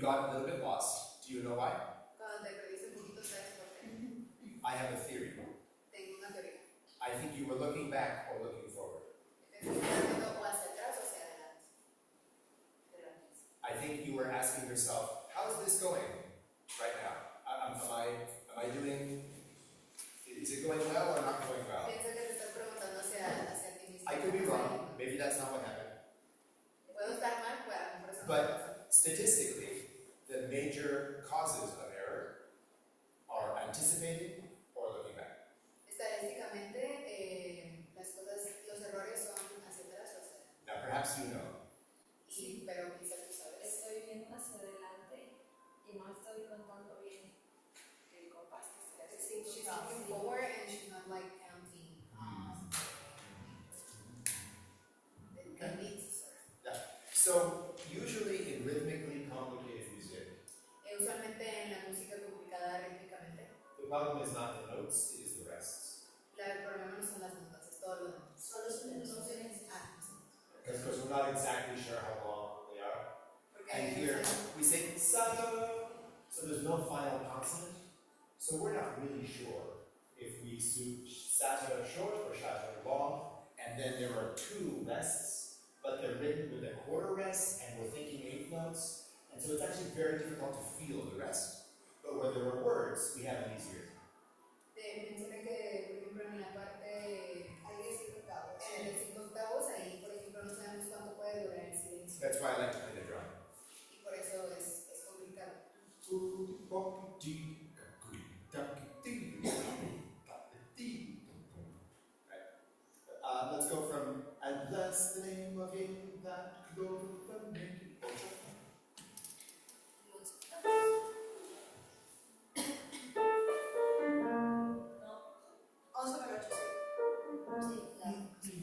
got a little bit lost. Do you know why? Cuando te perdiste un poquito, ¿sabes por qué? I have a theory. Tengo una teoría. I think you were looking back or looking forward. Te estoy viendo o hacia atrás o hacia adelante. I think you were asking yourself, how is this going right now? Am I doing, is it going well or not going well? Piensa que te estás preguntando hacia ti mismo. I could be wrong. Maybe that's not what happened. Puedo estar mal, pues a lo mejor eso no But pasa. statistically, the major causes of error are anticipating or looking back. Estadísticamente, los errores son hacia atrás o hacia adelante. Now, perhaps you know. Sí, pero quizás tú sabes. Estoy viendo hacia adelante y no estoy contando bien el compás que estoy haciendo. She's looking forward and she's not like counting the beats. Yeah. So, usually in rhythmically complicated music, Usualmente en la música complicada rítmicamente, the problem is not the notes, it is the rests. el problema no son las notas, es todo lo demás. Solo son los Entonces, sonidos. Because we're not exactly sure how long they are. porque And here we say sa, so there's no final consonant. So we're not really sure if we do sa short or sa long. And then there are two rests, but they're written with a quarter rest, and we're thinking eighth notes. And so it's actually very difficult to feel the rest. But where there are words, we have an easier time. mencioné que, por ejemplo, en la parte en el 5 octavos, ahí, por ejemplo, no sabemos cuánto puede durar el silencio. That's why I like to play the drum. Y por eso es complicado. Let's go from, and bless the name of him that could go from me. Also, pero yo sí. Sí,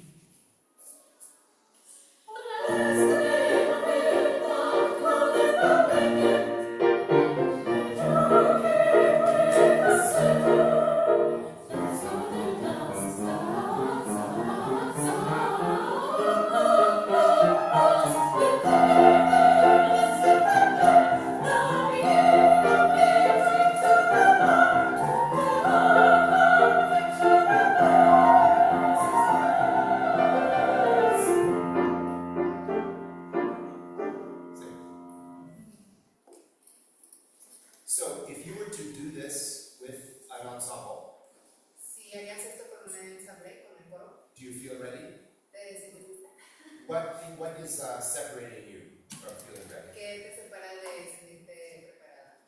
So, if you were to do this with an ensemble, Si harías esto con un ensamble, con el coro, do you feel ready? ¿te sientes lista? What is separating you from feeling ready? ¿Qué te separa de sentirte preparada?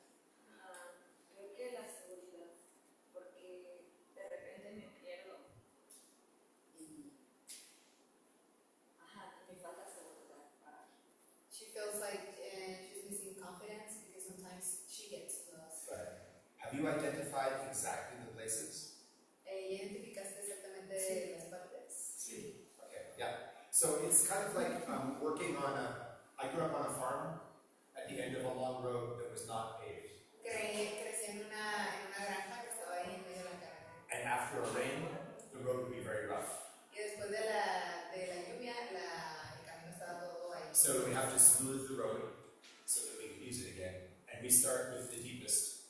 Creo que la seguridad, porque de repente me pierdo y me falta seguridad para. She feels like she's missing confidence because sometimes she gets lost. Right. Have you identified exactly the places? ¿Identificaste exactamente las partes? Sí. Okay, yeah. So it's kind of like working on I grew up on a farm at the end of a long road that was not paved. Crecí en una granja que estaba ahí en medio de la carretera. And after a rain, the road would be very rough. Y después de la lluvia, el camino estaba todo ahí. So we have to smooth the road so that we can use it again. And we start with the deepest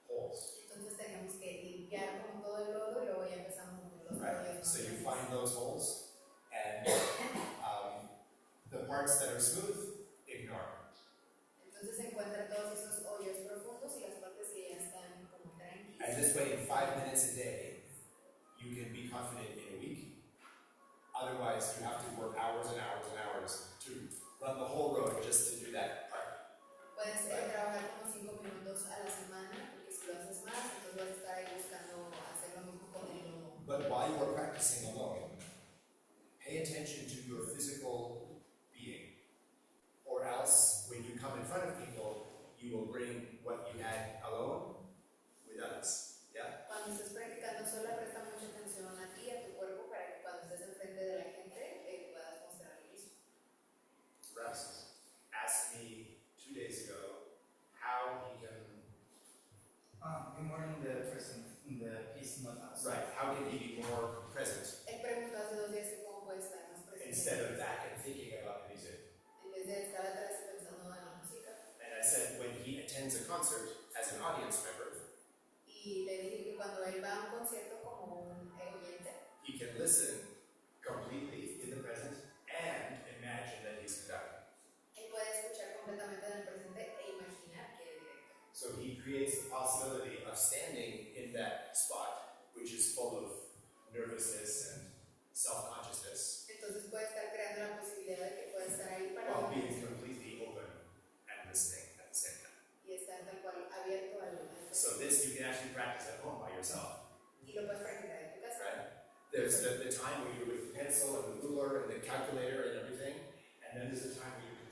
holes. Entonces teníamos que limpiar como todo el lodo y luego ya empezamos con los Right. hoyos. So you find those holes, and the parts that are smooth, ignore. Entonces se encuentran todos esos hoyos profundos y las partes que ya están como tranquilas. And this way, in 5 minutes a day, you can be confident in a week. Otherwise, you have to work hours and hours and hours to run the whole road just to do that part. Puedes trabajar como 5 minutos a la semana, porque si lo haces más, entonces vas a estar ahí buscando hacer lo mismo con el lodo. But while you are practicing alone, pay attention to your physical being. Or else, when you come in front of people, you will bring what you had alone with others. Yeah? Cuando estés practicando sola, presta mucha atención a ti y a tu cuerpo para que cuando estés enfrente de la gente puedas mostrar lo mismo. Rex asked me 2 days ago how he can. Good morning, the person in the piece not us. Right, how can he be more present Él preguntó hace 2 días que cómo puede estar más presente. instead of back and thinking about the music? En vez de estar atrás y pensando en la música. And I said, when as an audience member, y le dije que cuando él va a un concierto como un oyente, he can listen completely in the present and imagine that he's conducting. él puede escuchar completamente en el presente e imaginar que es directo. So he creates the possibility of standing in that spot, which is full of nervousness and self-consciousness, Entonces puede estar creando la posibilidad de que pueda estar ahí parado while being completely open and listening at the same time. y estar tal cual abierto al So this you can actually practice at home by yourself. y lo puedes practicar en tu casa. Right? There's the time where you're with the pencil and the ruler and the calculator and everything, and then there's a time where you can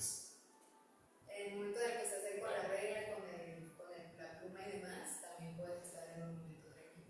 En el momento en el que estás ahí con la regla, la pluma y demás, también puedes estar en un momento tranquilo.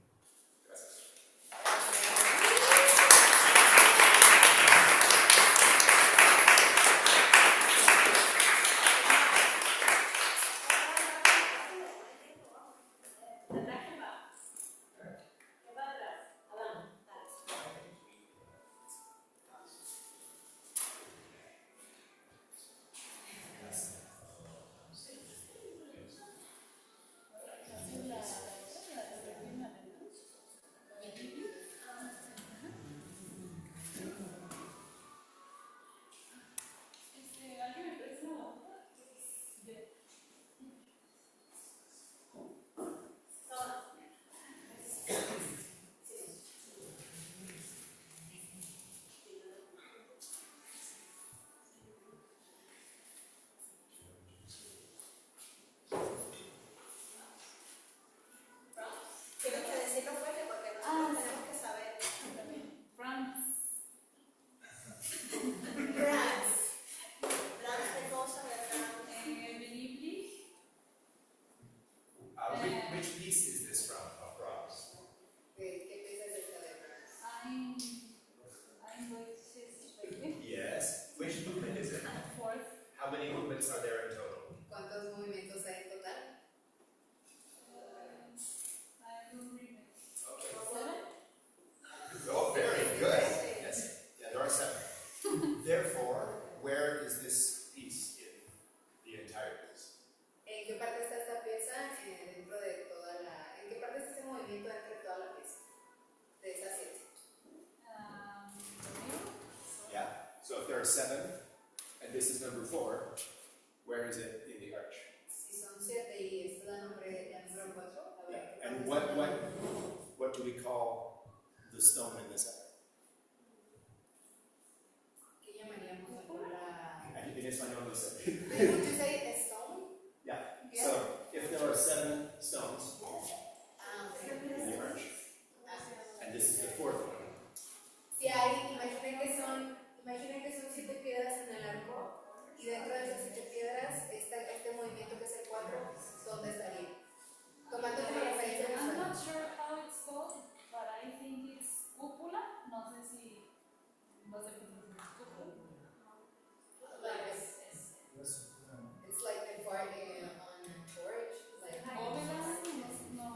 Tienes que decirlo fuerte porque nosotros tenemos que saber. France. France. France de cosas, ¿verdad? Benibli. which piece is this from, of Brahms? ¿Qué piensas de esta de Brahms? I'm going to say Yes. Which movement is it? fourth. How many movements are there in total? ¿Cuántos movimientos hay en total? I will read it. Okay. 7. Oh, very good. Yes. Yeah, there are 7. Therefore, where is this piece in the entire piece? ¿En qué parte está esta pieza dentro de toda la... ¿En qué parte está este movimiento dentro de toda la pieza? De esas 7. Yeah. So if there are 7, and this is number 4, where is it in the arch? Si son 7 y esta es la número 4, a ver. Yeah. And what do we call the stone in the center? ¿Qué llamaríamos la... En español no sé. Would you say a stone? Yeah. Yeah. So if there are 7 stones Okay. in the arch, and this is the 4th one, Si hay, imaginen que son 7 piedras en el arco y dentro de esas 7 piedras está este movimiento que es el 4, ¿dónde estaría? Tomando como referencia I'm visual. not sure how it's called, but I think it's cúpula. No sé si no sé qué es cúpula. Like it's like the part on George, like Bóveda, no.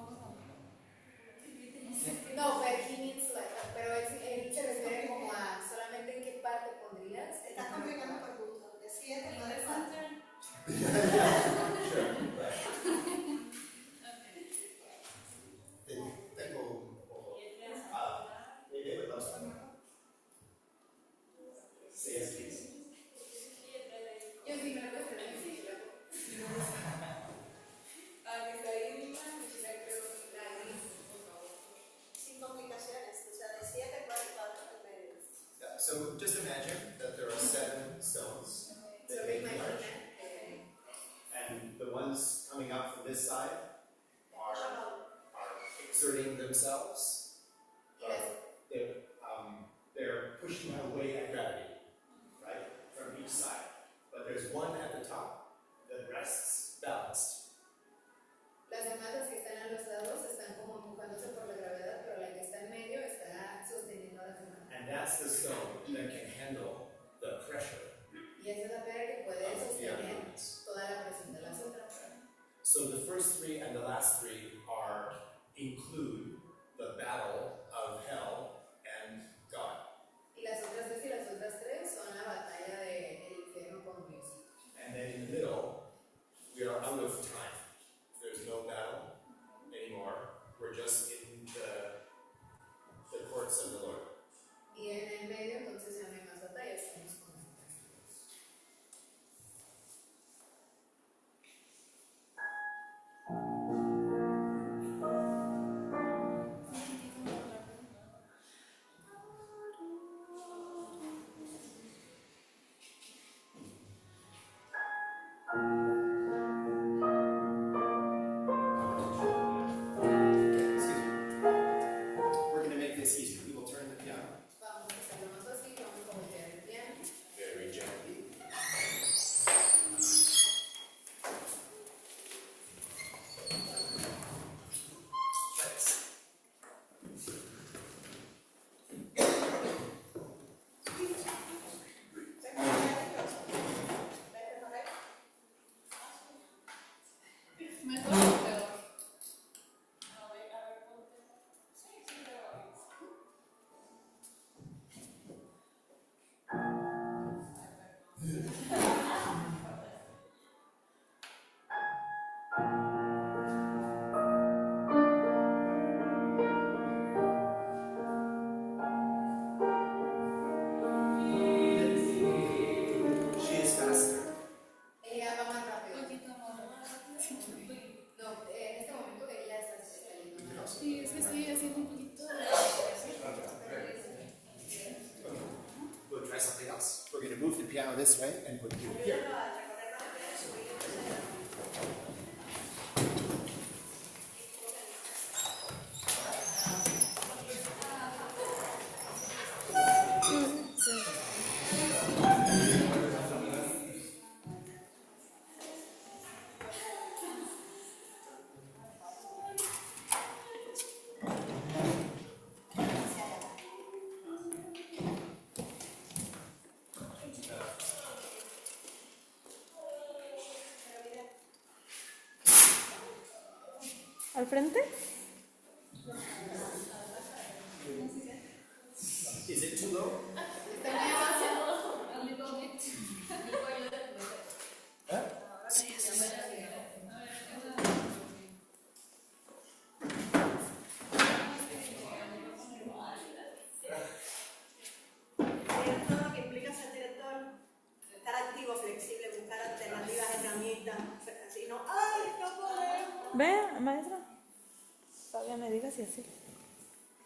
no, but he means like, pero él se refiere como a solamente en qué parte pondrías. Estás complicando por gusto. De 7 In no the de 4. center. sure. Right. Okay. Tengo un poco. David loves to say yes, please. Yo sí me lo puedo hacer difícil. Está ahí, quisiera creo por favor. Sin complicaciones. O sea, de 7, 4 y 4 en medio. Yeah, so just imagine that there are 7 stones So that me make the arch, imagino and the ones coming up from this side are exerting themselves. y las They're pushing away at gravity, right, from each side. But there's one at the top that rests balanced. Las demás, las que están a los lados, están como empujándose por la gravedad, pero la que está en medio está sosteniendo a las demás. And that's the stone that can handle the pressure Y esa es la piedra que puede of the sostener elements. toda la presión de las otras. So the first 3 and the last 3 include the battle of hell and God. Y las otras 2 y las otras 3 son la batalla del infierno con Dios. And then in the middle, we are out of time. There's no battle could move the piano this way and put you here. Ayúdalo a recorrer la pared, subir el tercero. ¿Al frente? Is it too low? A little bit. Huh? Todo lo que implica ser director, estar activo, flexible, buscar alternativas, herramientas, así no, ¡ay, no podemos! Ve, maestra. Todavía me digas y así.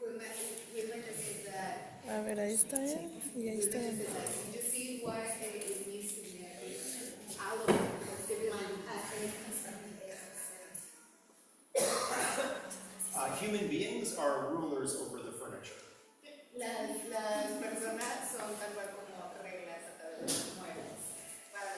We meant to say that. A ver, ahí está él y ahí está él. You see why it needs to be all of it, Human beings are rulers over the furniture. Las personas son tal cual como reglas a través de los muebles. Para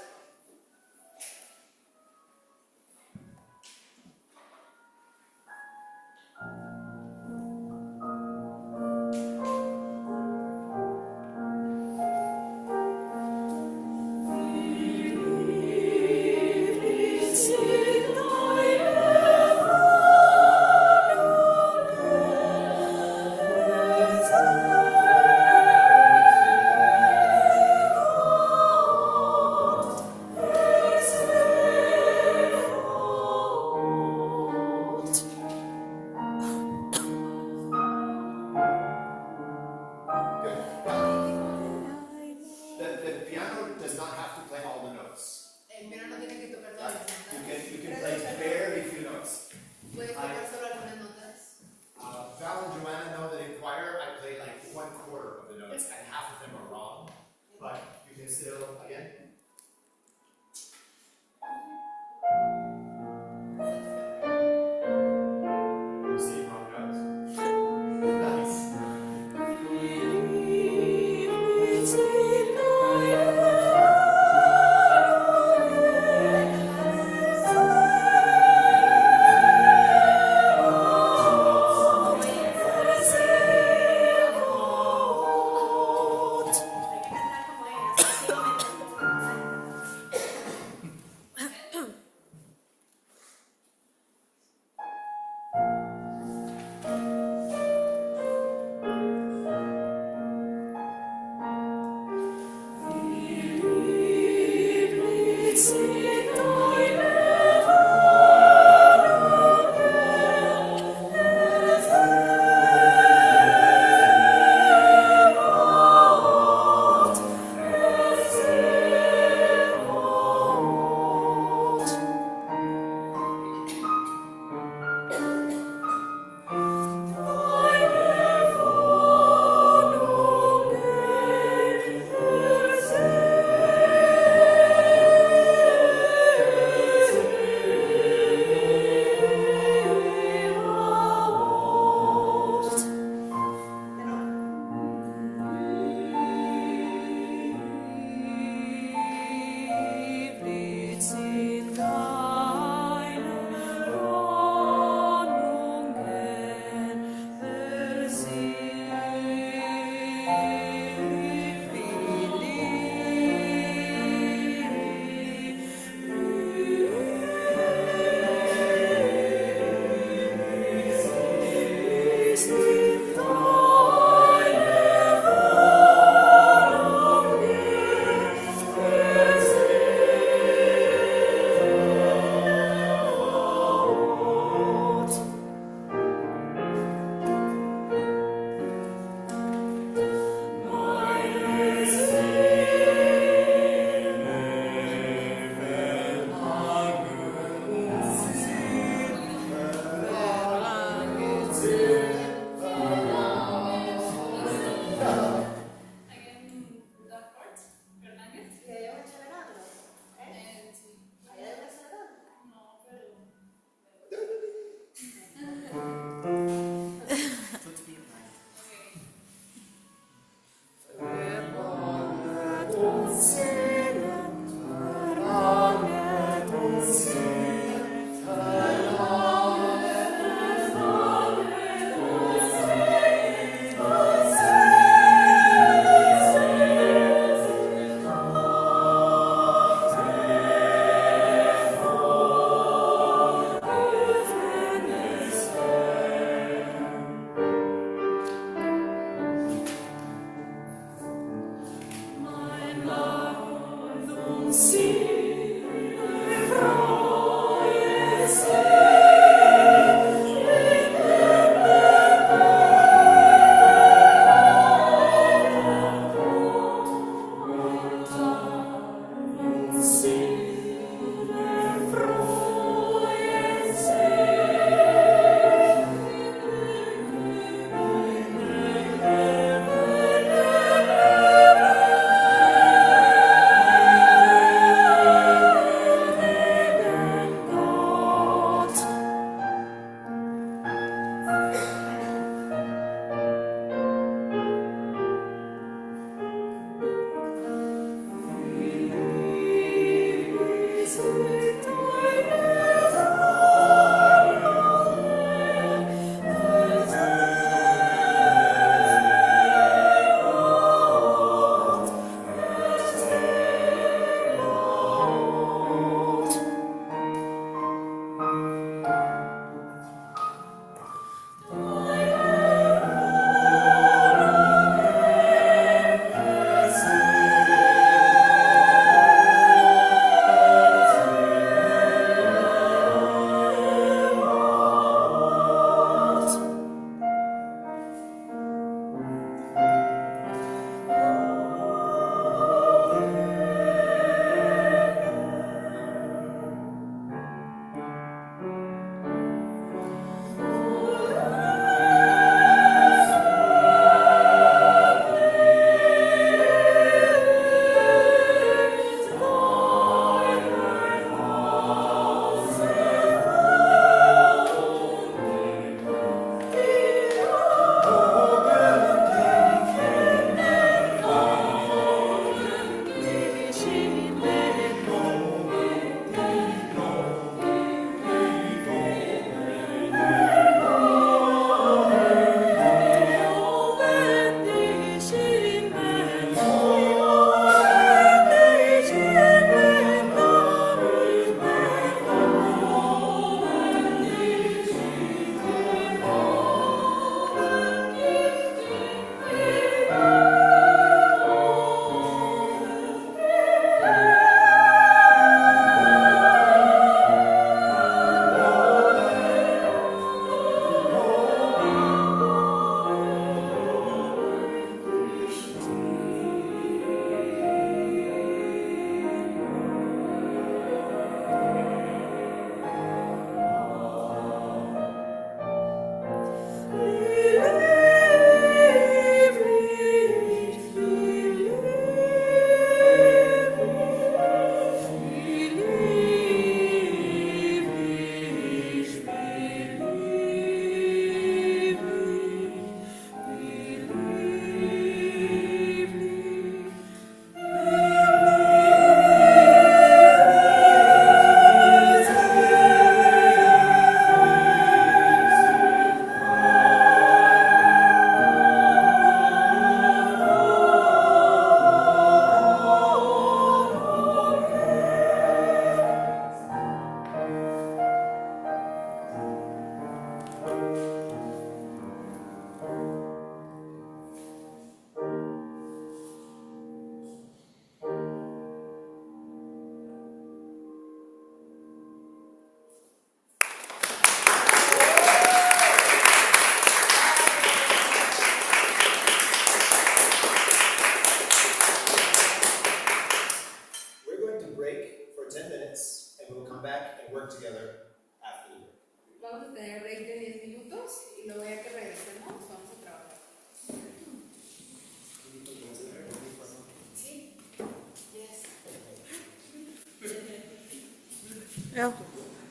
No.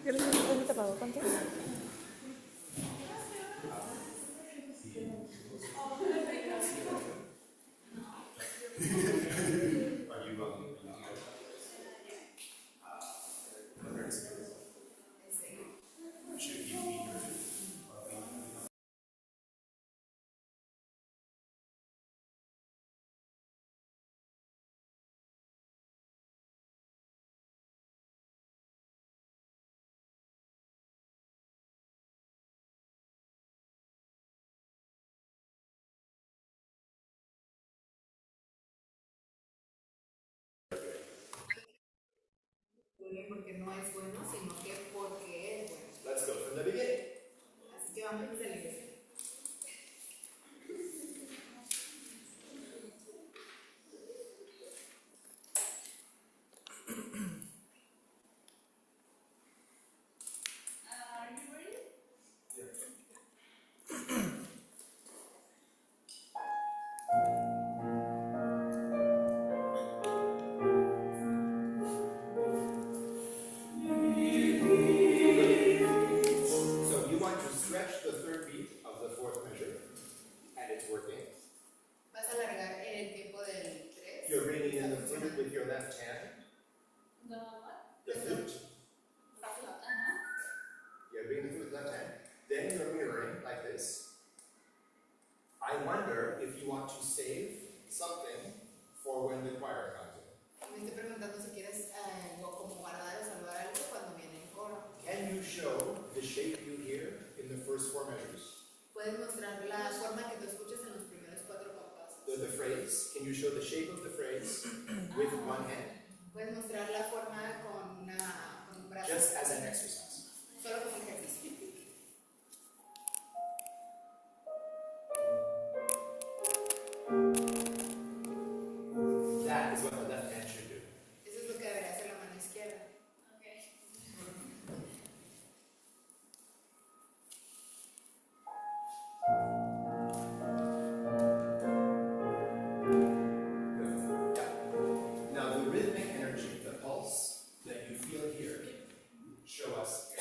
¿Qué se te pagó? ¿Cuánto? Porque no es bueno, sino que porque es bueno. Let's go from the beginning. Así que vamos desde el inicio. Are you ready? So you want to stretch the third beat of the fourth measure, and it's working. Vas a alargar en el tiempo del 3. You're bringing in the flute with your left hand. The what? The flute. You're bringing the flute with left hand. Then you're mirroring like this. I wonder if you want to save something for when the choir comes in. Me estoy preguntando si quieres como guardar o salvar algo cuando viene el coro. Can you show the shape you hear in the first four measures? Puedes mostrar la forma que tú escuchas en los primeros 4 compases. The phrase. Can you show the shape of the phrase with one hand? Puedes mostrar la forma con un brazo. Just as an exercise. Solo como ejercicio. That is what the left hand should do. Eso es lo que debería hacer la mano izquierda. Okay. Now the rhythmic energy, the pulse that you feel here, show us.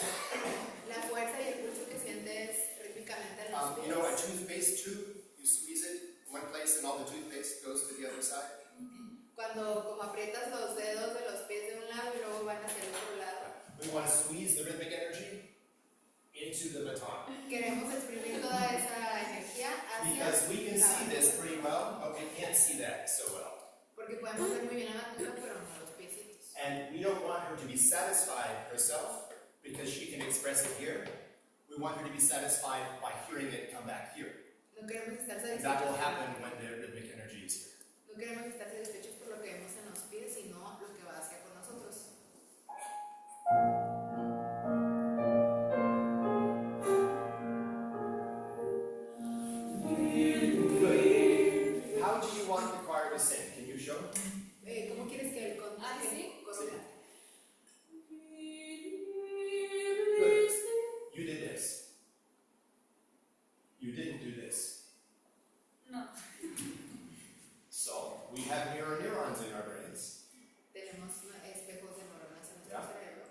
La fuerza y el pulso que sientes rítmicamente en los pies. You know a toothpaste tube, you squeeze it one place and all the toothpaste goes to the other side? Cuando como aprietas los dedos de los pies de un lado y luego van hacia el otro lado. We want to squeeze the rhythmic energy into the baton. Queremos exprimir toda esa energía hacia Because we can la see batuta. this pretty well, but we can't see that so well. Porque podemos ver muy bien la batuta, pero no los piecitos. And we don't want her to be satisfied herself because she can express it here. We want her to be satisfied by hearing it come back here. No queremos estar And that will satisfechos. happen when the rhythmic energy is here. No queremos estar satisfechos por lo que vemos en los pies, sino lo que va hacia con nosotros. Good. How do you want the choir to sing? Can you show? ¿Cómo quieres que el coro ¿sí? cante? Good. You did this. You didn't do this. No. So, we have mirror neurons in our brains. Tenemos espejos de neuronas en nuestro Yeah. cerebro.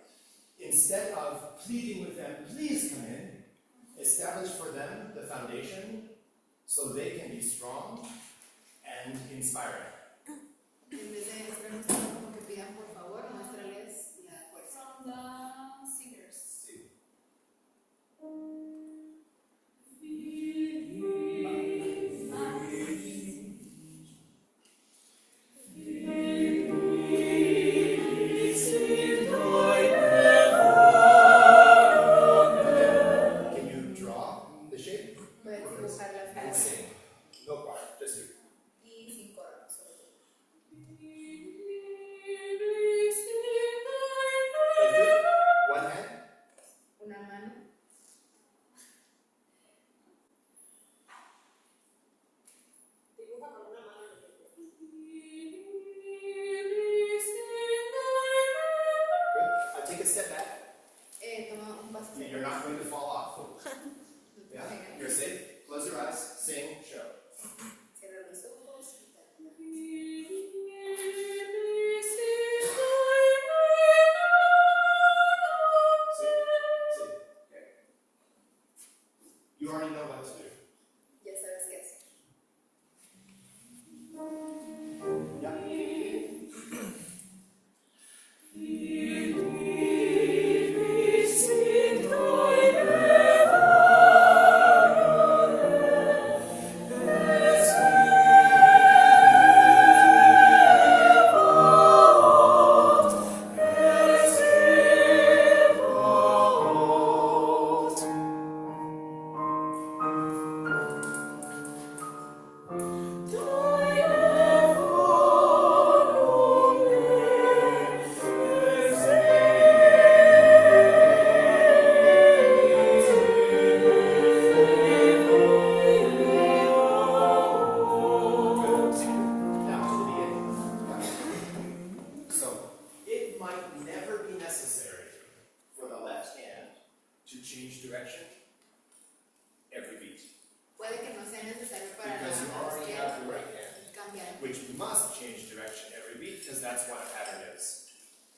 Instead of pleading with them, please come in, establish for them the foundation so they can be strong and inspiring. En vez de estarnos como que pidan por favor, muéstrales la fuerza. From the singers. See. Can you draw the shape? Puedes dibujar las And figuras sing. No choir, just you. y sin coro. Solo tú. cambiar. which must change direction every beat because that's what a pattern is.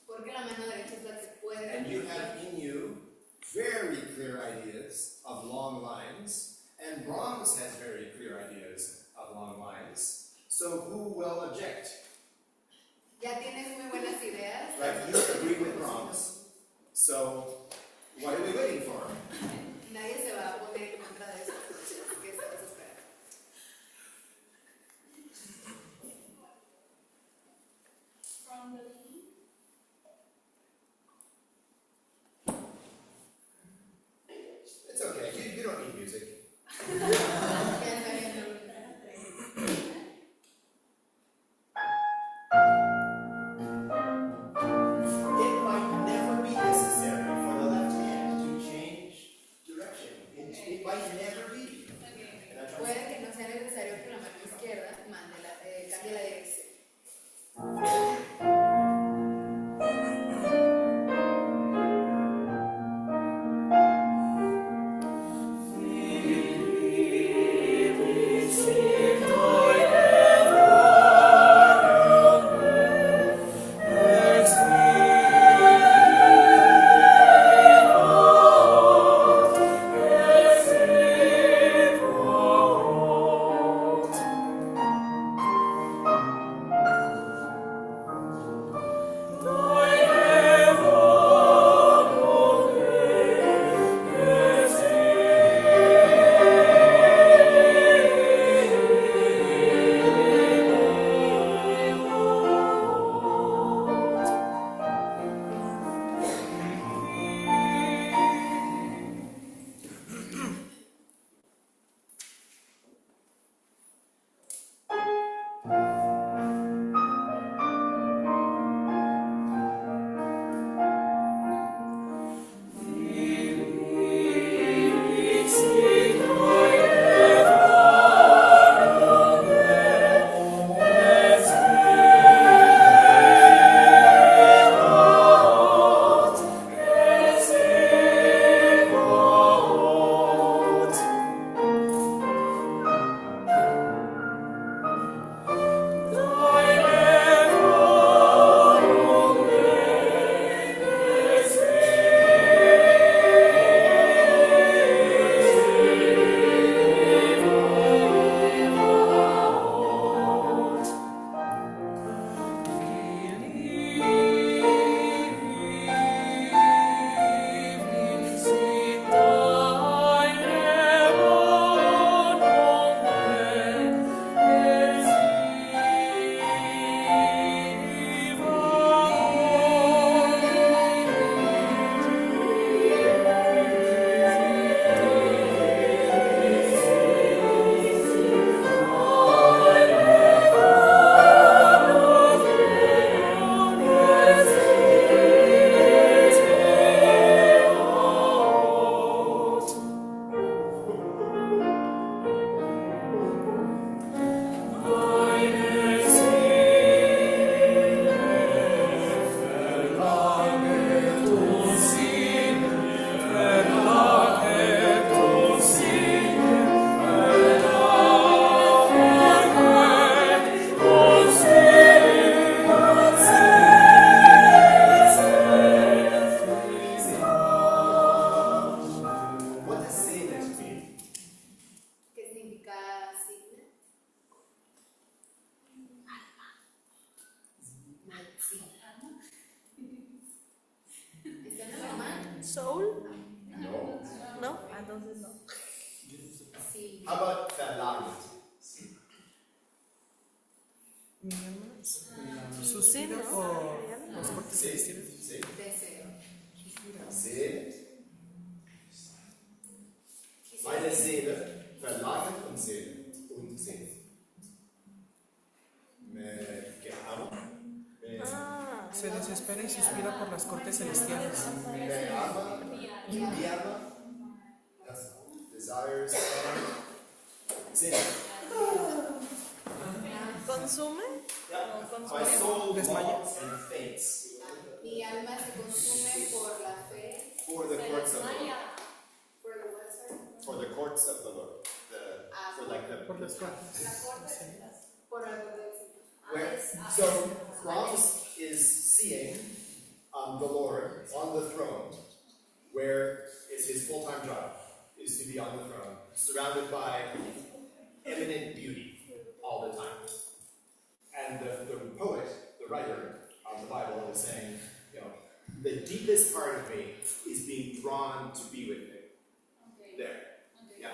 Porque la mano derecha es la que puede And you cambiar. have in you very clear ideas of long lines, and Brahms has very clear ideas of long lines. So who will object? Ya tienes muy buenas ideas. Right? You agree with Brahms. So what are we waiting for? Nadie se va a poner en contra de eso. ¿Qué estamos esperando? From the beginning. It's okay. You don't need music. Ya está bien. It might never be necessary for the left hand to change direction. It might never be. And I try to Puede que no sea necesario que la mano izquierda cambie la dirección. Soul? No. ¿No? Entonces no. Sí. How about verlangt? Suspira ¿no? por los cortes Sí, celestiales. sí. Deseo. Sehnt. Meine Seele verlangt und sehnt. Und sehnt. Me amo. Se desespera y suspira por las cortes celestiales. Me ama. Mi alma. Das desires. Sehnt. ¿Consume? Yeah. ¿O My consume? soul Desmaya. longs and faints Mi alma se consume por la fe. for the courts of the Lord. For the what, sorry? For the courts of the Lord. For like the Por las cortes. Por algo del So Ramos is seeing the Lord on the throne, where is his full-time job, is to be on the throne, surrounded by eminent beauty all the time. And the poet, the writer of the Bible, is saying, the deepest part of me is being drawn to be with me. Okay. There. Okay. Yeah.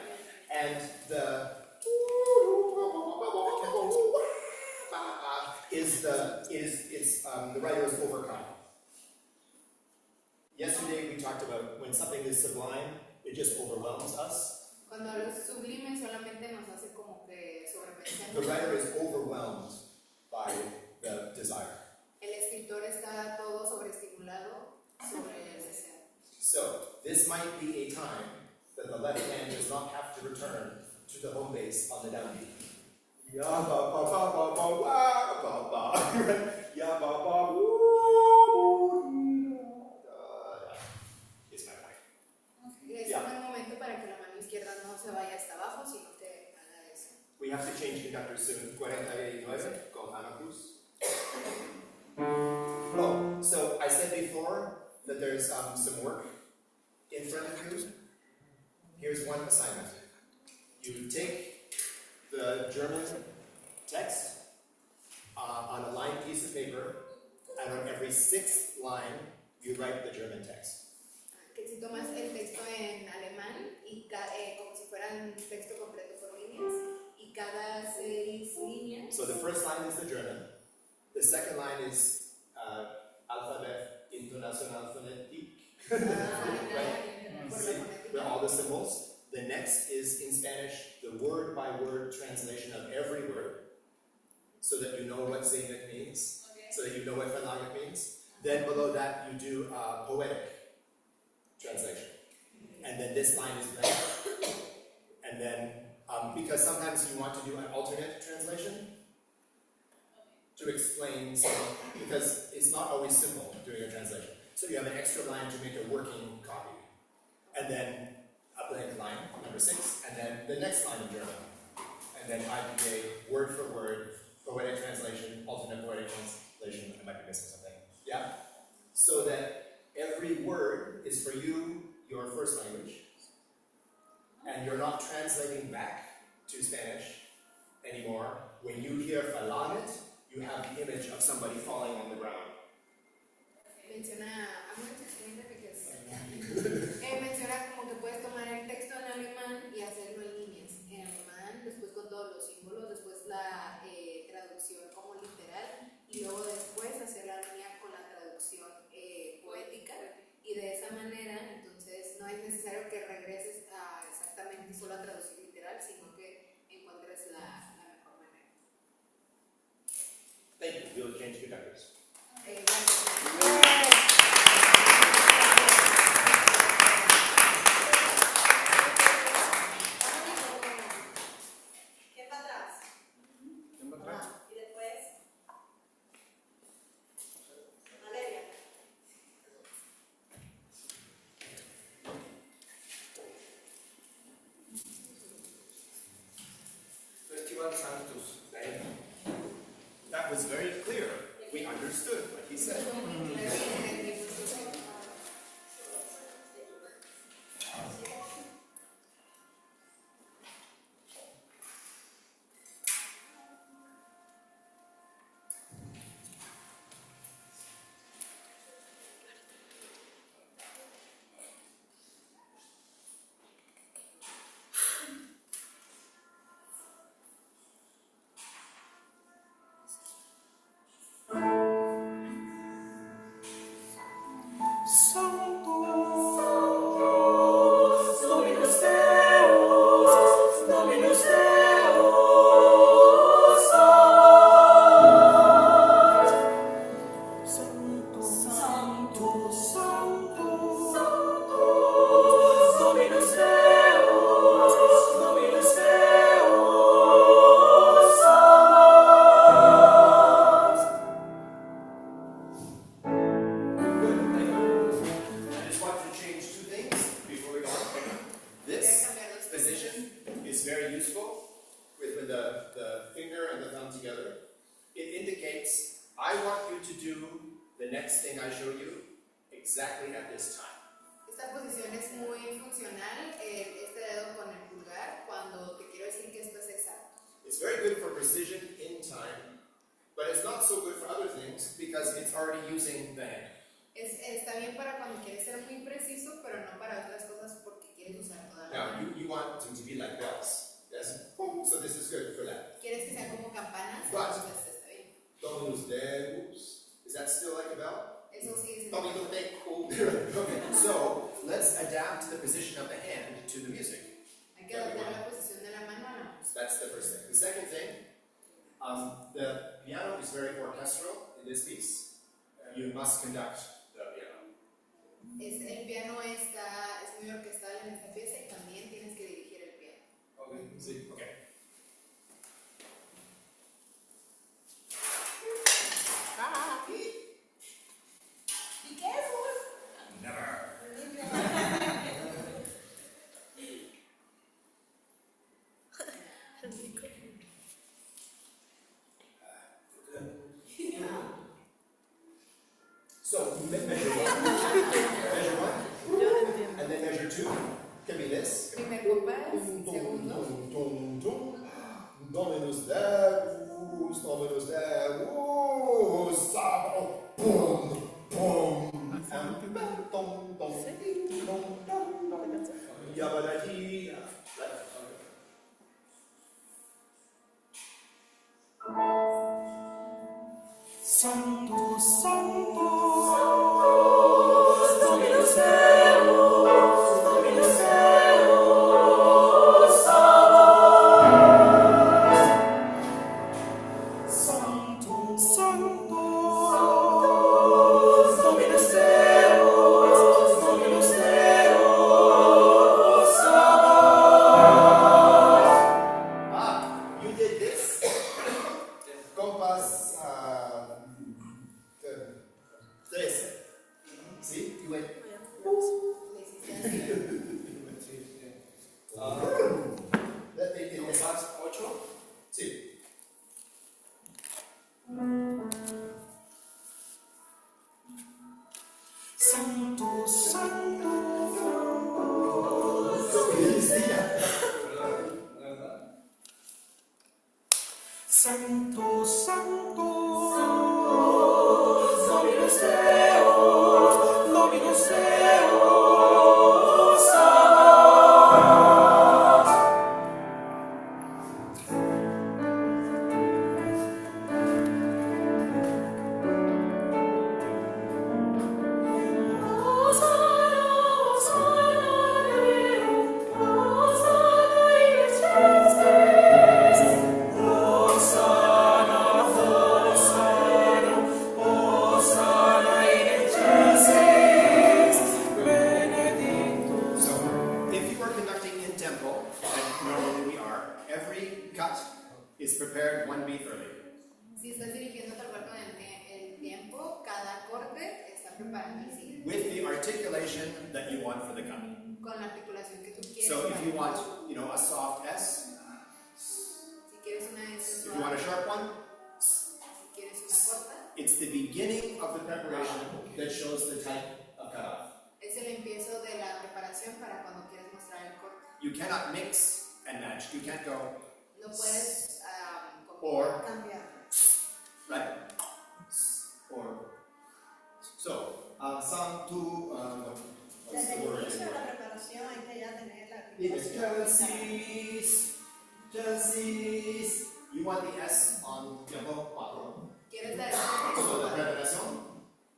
And the the writer is overcome. Yesterday we talked about when something is sublime, it just overwhelms us. Cuando lo sublime solamente nos hace como que The sobrepensamos. writer is overwhelmed by the desire. El escritor está todo sobreestimulado sobre el deseo. So, this might be a time that the left hand does not have to return to the home base on the downbeat. Ya ba ba ba ba ba wa ba ba. Ya ba ba woo. Is my point. Es un buen momento para que la mano izquierda no se vaya hasta abajo, sino que haga eso. We have to change conductors soon. 49 con Ana Cruz. Oh, so I said before that there's some work in front of you. Here's one assignment. You take the German text on a lined piece of paper, and on every sixth line, you write the German text. Que si tomas el texto en alemán y como si fuera un texto completo por líneas, y cada 6 líneas. So the first line is the German. The second line is alphabet international phonetic. With all the symbols. The next is in Spanish, the word-by-word translation of every word, so that you know what Zeynep means, so that you know what Verlaget means. Then below that, you do poetic translation. And then this line is blank. And then, because sometimes you want to do an alternate translation to explain something, because it's not always simple doing a translation. So you have an extra line to make a working copy. And then a blank line, number 6, and then the next line in German. And then IPA, word for word, poetic translation, alternate poetic translation. I might be missing something. Yeah? So that every word is for you, your first language, and you're not translating back to Spanish anymore. When you hear Verlaget, you have the image of somebody falling on the ground. Menciona como que puedes tomar el texto en alemán y hacerlo en líneas. En alemán, después con todos los símbolos, después la traducción como literal, y luego después hacer la línea con la traducción poética. Y de esa manera, entonces, no es necesario que regreses a exactamente solo a traducir literal, sino que encuentres la mejor manera. Thank you. We'll change conductors. ¿Quién va atrás? Y después. Valeria. Festival Santos. That was very clear. We understood what he said. indicates, I want you to do the next thing I show you exactly at this time. Esta posición es muy funcional, este dedo con el pulgar, cuando te quiero decir que esto es exacto. It's very good for precision in time, but it's not so good for other things because it's already using the hand. Está bien para cuando quieres ser muy preciso, pero no para otras cosas porque quieres usar toda la Now, mano. you want them to be like bells. Yes? So this is good for that. Quieres que sean como campanas, But- entonces está bien. Dominus Deus. Is that still like a bell? Eso sigue siendo. Dominus Deus. Okay, so let's adapt the position of the hand to the music. Hay que adaptar la posición de la mano a la música. That's the first thing. The second thing, the piano is very orchestral in this piece. You must conduct the piano. El piano es muy orquestal en esta pieza y también tienes que dirigir el piano. Okay. See? Okay. Be careful. Never. So measure one, and then measure two. Can be this. Primer compás, segundo. Dominus Deus, Dominus Deus, boom, boom, and dum, dum, yabba-da-dee. Santo, Santo, Dominus Deus, Dominus Deus, Santo, Santo, Dominus Deus, Dominus Deus, You did this. Compás 13. See? You went. Le hiciste así. ¿En compás 8? Sí. Santo, Santo, Santo, Santo, Dominus Deus, Dominus Deus, So, if you are conducting in tempo, and normally we are, every cut is prepared 1 beat early. Si estás dirigiendo tal cual con el tiempo, cada corte está preparando el siguiente. With the articulation that you want for the cut. Con la articulación que tú quieres. So if para you el want, corte. a soft S, Si quieres una S if you want a suave, sharp one, si quieres una corta, it's the beginning of the preparation that shows the type of cutoff. es el empiezo de la preparación para cuando quieres mostrar el corte. You cannot mix and match. You can't go, No puedes or, Cambiar. right? Or, so, Santu, what's Desde the el word? inicio de la preparación hay que ya tener la It's articulación. Chassis. You want the S on tiempo 4. quieres dar el So the corte. preparación,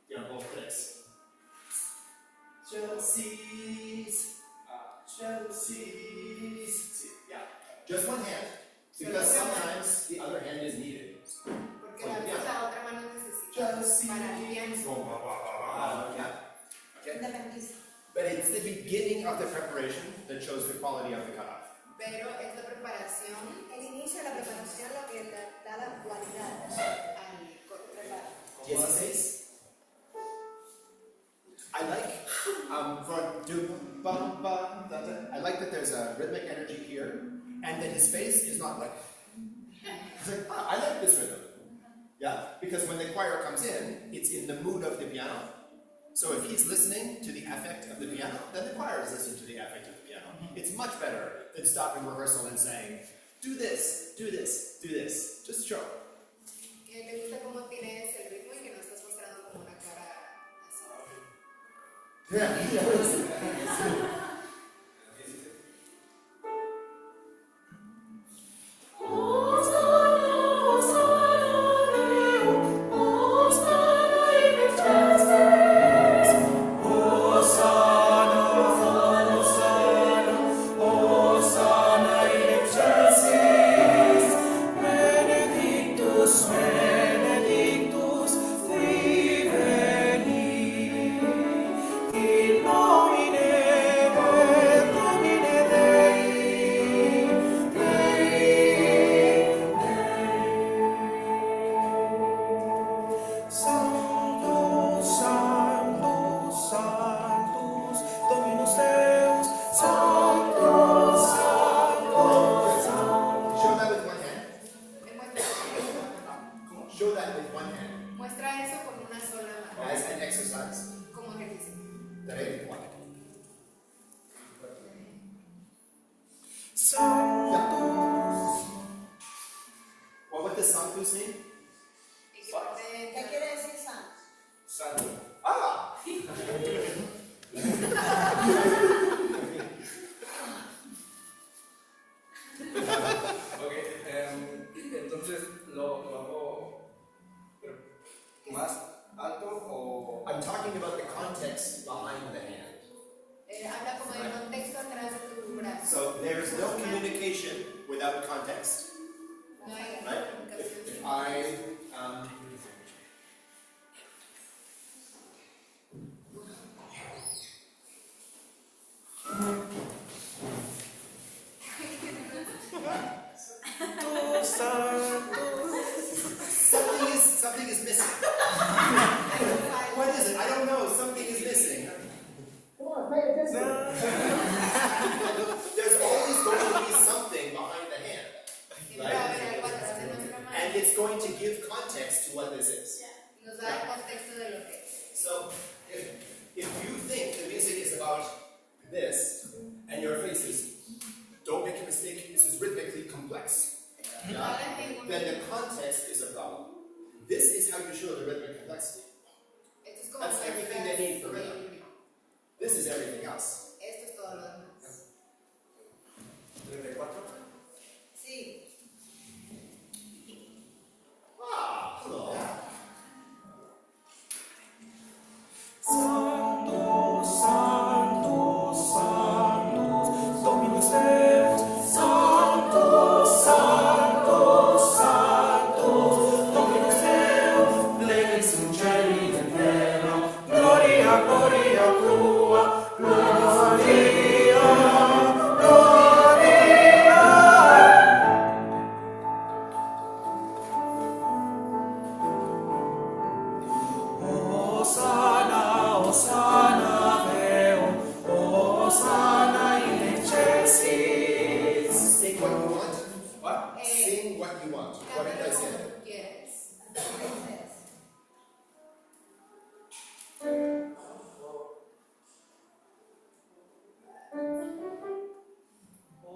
tiempo 3. Chassis. Chassis. Yeah. Just one hand. Because sometimes the other hand is needed. Porque la otra mano necesita para el piano. Yeah. Okay. Independiza. But it's the beginning of the preparation that shows the quality of the cutoff. Pero esta preparación El inicio de la preparación lo que da la cualidad al corte. 16. I like I like that there's a rhythmic energy here, and that his face is not like. He's like, I like this rhythm. Yeah? Because when the choir comes in, it's in the mood of the piano. So if he's listening to the affect of the piano, then the choir is listening to the affect of the piano. It's much better than stopping rehearsal and saying, do this, do this, do this. Just show. Que te gusta cómo tienes el ritmo y que no estás mostrando como una cara así. Yeah. Show that with one hand. Muestra eso con una sola mano. As an exercise. Como ejercicio. Very one. Santos. Well, what does Sanctus mean? Y que parte de- ¿Qué quiere decir santo? Santo. Ah! Ok, entonces lo hago más alto o... I'm talking about the context behind the hand. Habla como del contexto atrás de tu brazo. So there's no communication without context, No hay right? If I something is missing. What is it? I don't know. Something is missing. There's always going to be something behind the hand. Siempre va a haber algo atrás de nuestra mano. And it's going to give context to what this is. Nos da el contexto de lo que es. So, if you think the music is about this, and your face is, don't make a mistake, this is rhythmically complex, yeah, then the context is a problem. This is how you show the rhythmic complexity. Esto es como That's everything they need for rhythm. equilibrio. This is everything else. Esto es todo lo demás. 34. Sí. Ah, hello. Santos, Santos, Santos, Dominus Deus. Santos, Santos, Santos, Dominus Deus. Levis in cieli et terra, gloria, gloria tua, gloria, gloria. Hosanna, Hosanna, Deo, Hosanna in excelsis. Sing what you want. What? Sing what you want. What did I Cántalo say? como tú quieres.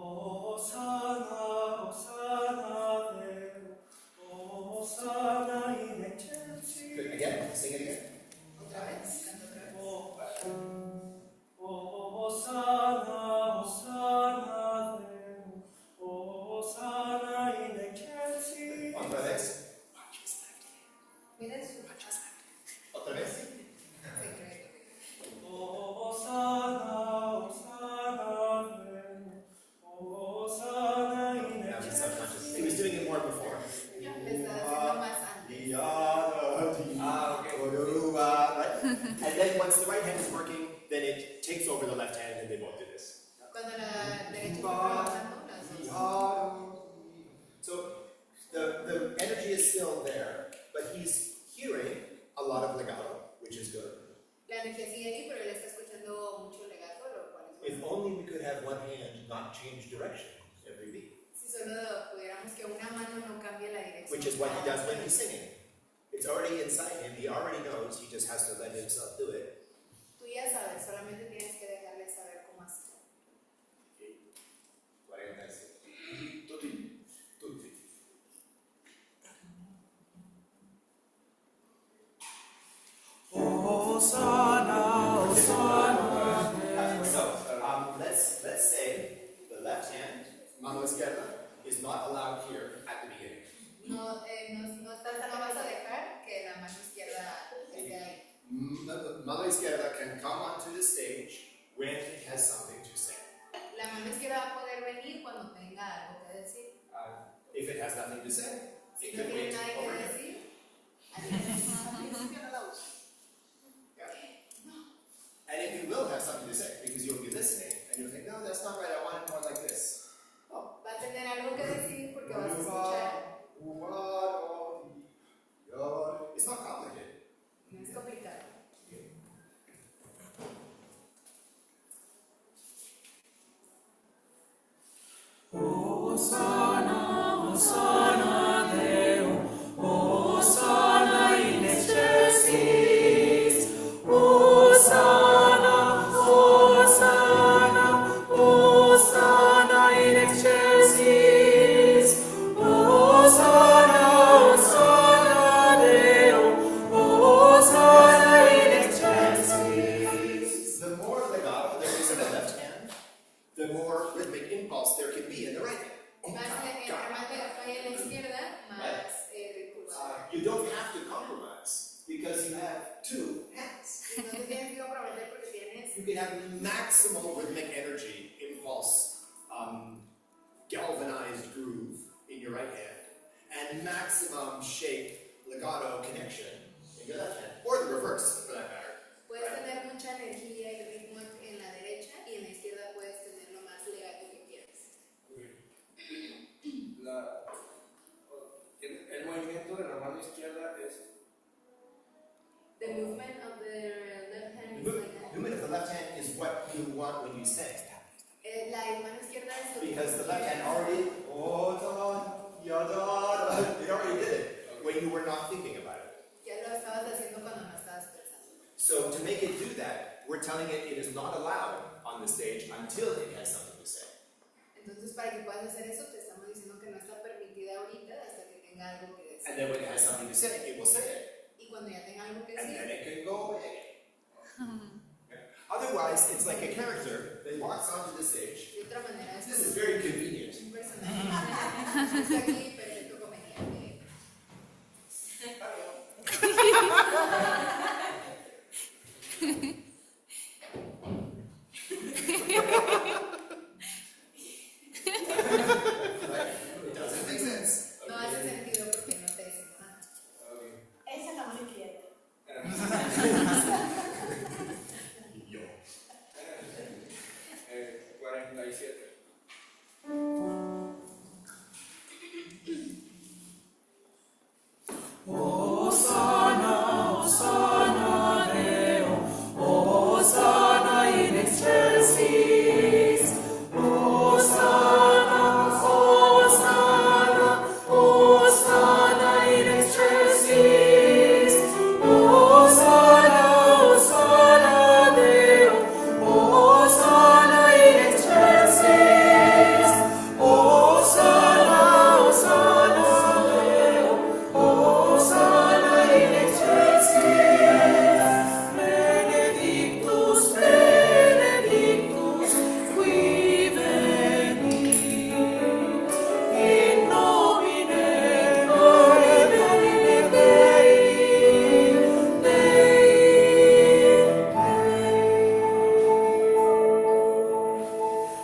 Hosanna, Hosanna, Deo, Hosanna in excelsis. Good. Again? Sing it again. Otra vez. Canta otra vez. Hosanna, Hosanna, Deo, Hosanna in excelsis. Otra vez. Mira su Otra vez. secreto. Hosanna, Hosanna, Deo, Hosanna in That was excelsis. subconscious. He was doing it more before. Le está haciendo más antes. Right? And then once the right hand is working, then it takes over the left hand and they both do this. Cuando la derecha está trabajando, las dos. So the energy is still there, but he's hearing a lot of legato, which is good. La energía sigue ahí, pero él está escuchando mucho legato, lo cual es If bueno. only we could have one hand not change direction every beat, Si solo pudiéramos que una mano no cambie la dirección. which is what he does when he's singing. It's already inside him. He already knows. He just has to let himself do it. Tú ya sabes, solamente tienes que dejarle saber cómo hacerlo. 46. Tutti. Tutti. Hosanna, Hosanna. So, let's say the left hand, mano izquierda, is not allowed here at the beginning. No vas a dejar que la mano izquierda esté ahí. Mano izquierda can come onto the stage when it has something to say. La mano izquierda va a poder venir cuando tenga algo que decir. If it has nothing to say, Si it no could tiene wait nada que over here. decir, adiós. And if you will have something to say, because you'll be listening, and you'll think, no, that's not right, I want it more like this. Oh. Va a tener algo que decir porque vas a escuchar. It's not complicated. No es complicado. Hosanna, Hosanna Deo, Hosanna in excelsis. Hosanna, Hosanna, Hosanna in excelsis. Hosanna, Hosanna Deo, Hosanna in excelsis. The more legato there is in the left hand, the more rhythmic impulse there can be in the right hand. Más entre más vaya en la izquierda, más ritmo va a haber. You don't have to compromise because you have two hands. Y no te tienes que comprometer porque tienes. You can have maximal rhythmic energy, impulse, galvanized groove in your right hand, and maximum shape, legato connection in your left hand, or the reverse for that matter. Puedes tener mucha energía y ritmo en la derecha y en la izquierda puedes tener lo más legato que quieras. El movimiento de la mano izquierda es The movement of the left hand is The like that. movement of the left hand is what you want when you sing. La mano izquierda es lo que Because the tú left hand quieres. already, it already did it when you were not thinking about it. Ya lo estabas haciendo cuando no estabas pensando. So to make it do that, we're telling it it is not allowed on the stage until it has something to say. Entonces, para que puedas hacer eso, te estamos diciendo que no está permitida ahorita hasta que tenga algo que decir. And then when it has something to say, it will say it. Y cuando ya tenga algo que And then decir, it can go away. Otherwise, it's like a character that walks onto the stage. de otra manera, es This is very convenient. un personaje. Está aquí, perfecto, conveniente. It doesn't make sense. No hace sentido porque no te dicen nada. Esa es la mano izquierda. Yo. 47. Hosanna, Hosanna Deo, Hosanna in excelsis. Hosanna, Hosanna, Hosanna in excelsis. Hosanna, Hosanna Deo, Hosanna in excelsis. Hosanna, Hosanna Deo, Hosanna in excelsis. Benedictus, benedictus, qui venit in nomine Domini Dei,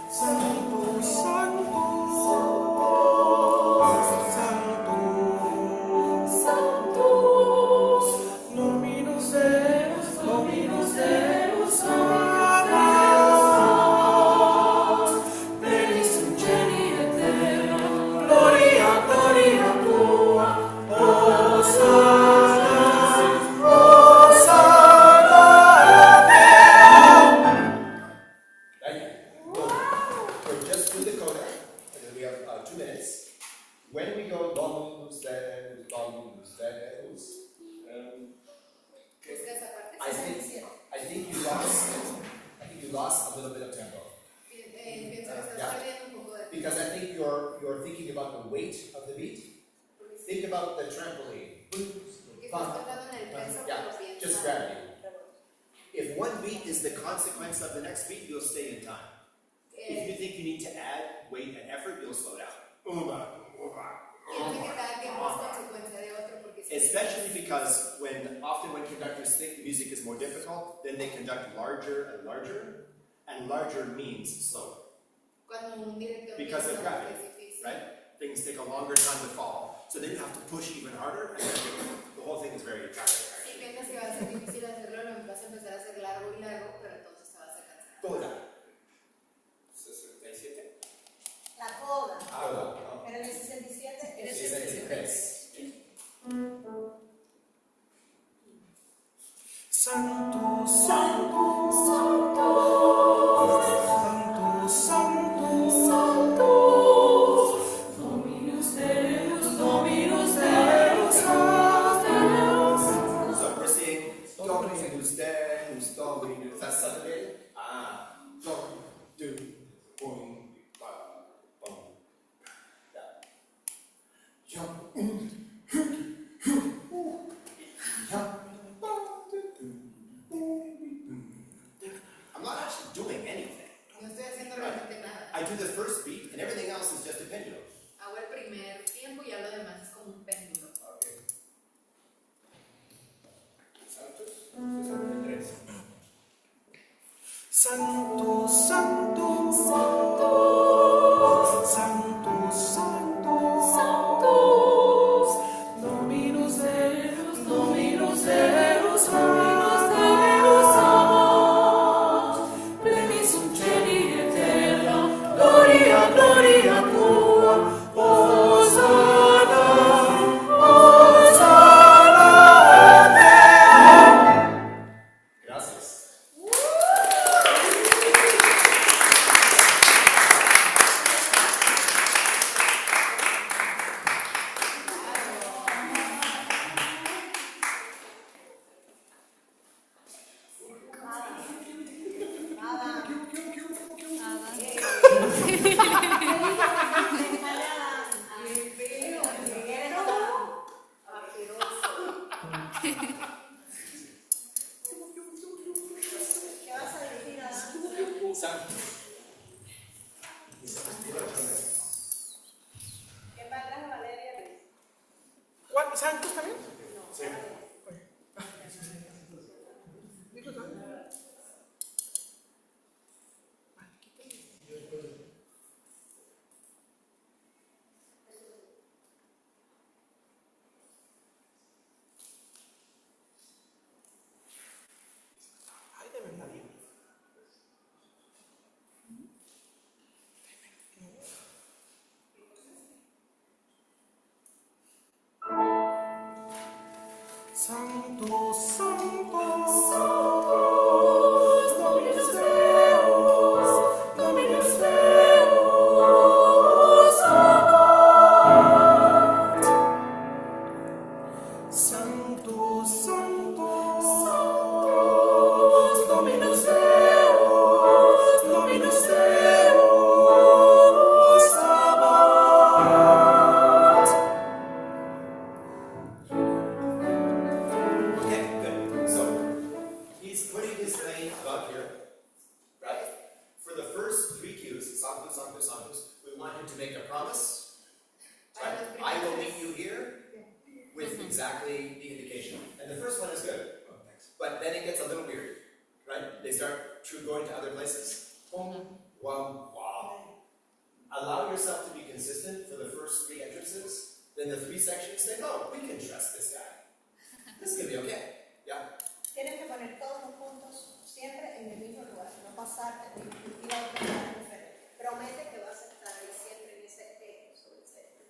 Sanctus, Sanctus, Sanctus, Dominus Deus, Dominus Deus, Sabaoth, Deus in celi et terra, gloria, gloria tua, Hosanna, Hosanna Deo. Thank you. We're just through the coda, and then we have 2 minutes. When we go Dominus Deus, lost a little bit of tempo. Pienso que estás Yeah. perdiendo un poco de tiempo. Because I think you're thinking about the weight of the beat. Think about the trampoline. Porque estás pensando en el peso, Yeah, pero piensa. just gravity. If one beat is the consequence of the next beat, you'll stay in time. If you think you need to add weight and effort, you'll slow down. Piensa que cada tiempo es consecuencia de otro, porque si Especially because often when conductors think the music is more difficult, then they conduct larger and larger, and larger means slower, cuando un director because of piensa gravity, que es difícil, right? Things take a longer time to fall, so then you have to push even harder, and then the whole thing is very attractive. si piensas que va a ser difícil hacerlo, lo vas a empezar a hacer largo y largo, pero entonces te vas a cansar. Toda. 67. La coda. Toda. Pero en el 67 En el 63. Santo, santo, santo, santo, santo, santo, Dominus Deus, Dominus Deus, Deus. So we're seeing Dominus Deus, Dominus. That's separated. Do, boom, boom. I'm not actually doing anything. No estoy haciendo realmente nada. I do the first beat, and everything else is just a pendulum. Hago el primer tiempo y ya lo demás es como un péndulo. Okay. Santos, 63. Santo, santo, santo, santo, santo, santo, Dominus Deus, Dominus Deus, Dominus Deus, plenis sunt celi et terra, gloria, gloria tua, Hosanna, Hosanna, Gracias. ¿Qué vas a decir, Adán? ¿Qué palabras Valeria? ¿Cuál? ¿Santos también? Sí. Ay, de verdad. Santo, santo, santo, Dominus Deus, Dominus Deus, Sabaoth. Santo, santo, santo, Dominus Deus, Dominus Deus, Sabaoth. Okay, good. So he's putting his name above here, right? For the first three cues, Santos, Santos, Santos, we want him to make a promise. Right? I will meet you here with exactly the indication. And the first one is good. But then it gets a little weird, right? They start going to other places. Boom, wow, wow. Allow yourself to be consistent for the first three entrances. Then the three sections say, no, we can trust this guy. This is going to be okay. Yeah. Tienes que poner todos los puntos siempre en el mismo lugar, no pasarte de ir a otro lugar diferente. Promete que vas a estar ahí siempre en ese eje sobre ese eje.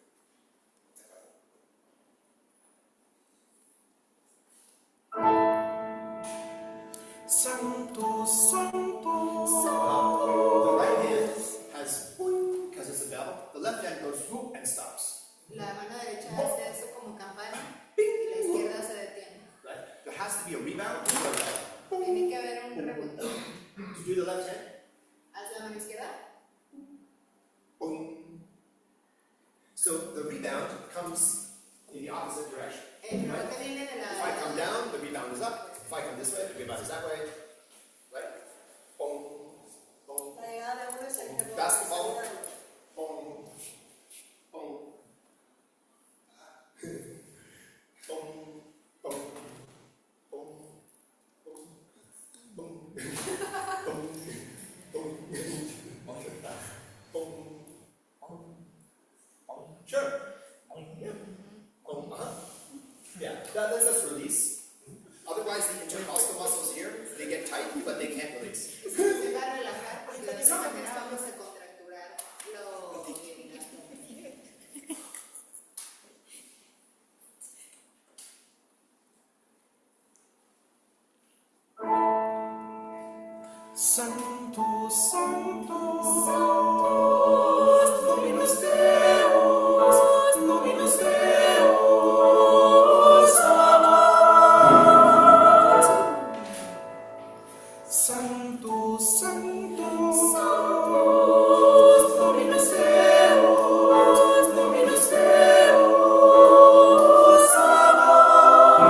Santo, santo, The santo. right hand has boing, because it's a bell. The left hand goes whoop and stops. La mano derecha hace eso como campana y la izquierda se detiene. Right? There has to be a rebound. Tiene que haber un rebote. To do the left hand. Haz la mano izquierda. Boom. So the rebound comes in the opposite direction. El rebote viene de If I come la. down, the rebound is up. If I come this way, the rebound is that way. Right? Boom. Boom. La llegada de uno es el que Basketball. Boom. Boom. Boom. Boom. Boom. Boom. Boom. Boom. Boom. Boom. Sure. Yeah. Boom. Yeah. That's just release. Otherwise, the intercostal muscles here, they get tight, but they can't release. Se va a relajar porque de esa manera vamos a contracturar lo que viene. Santo, Santo, Santo, Dominus Deus, Dominus Deus, Sabaoth. Santo, Santo, Santo, Dominus Deus, Dominus Deus, Sabaoth.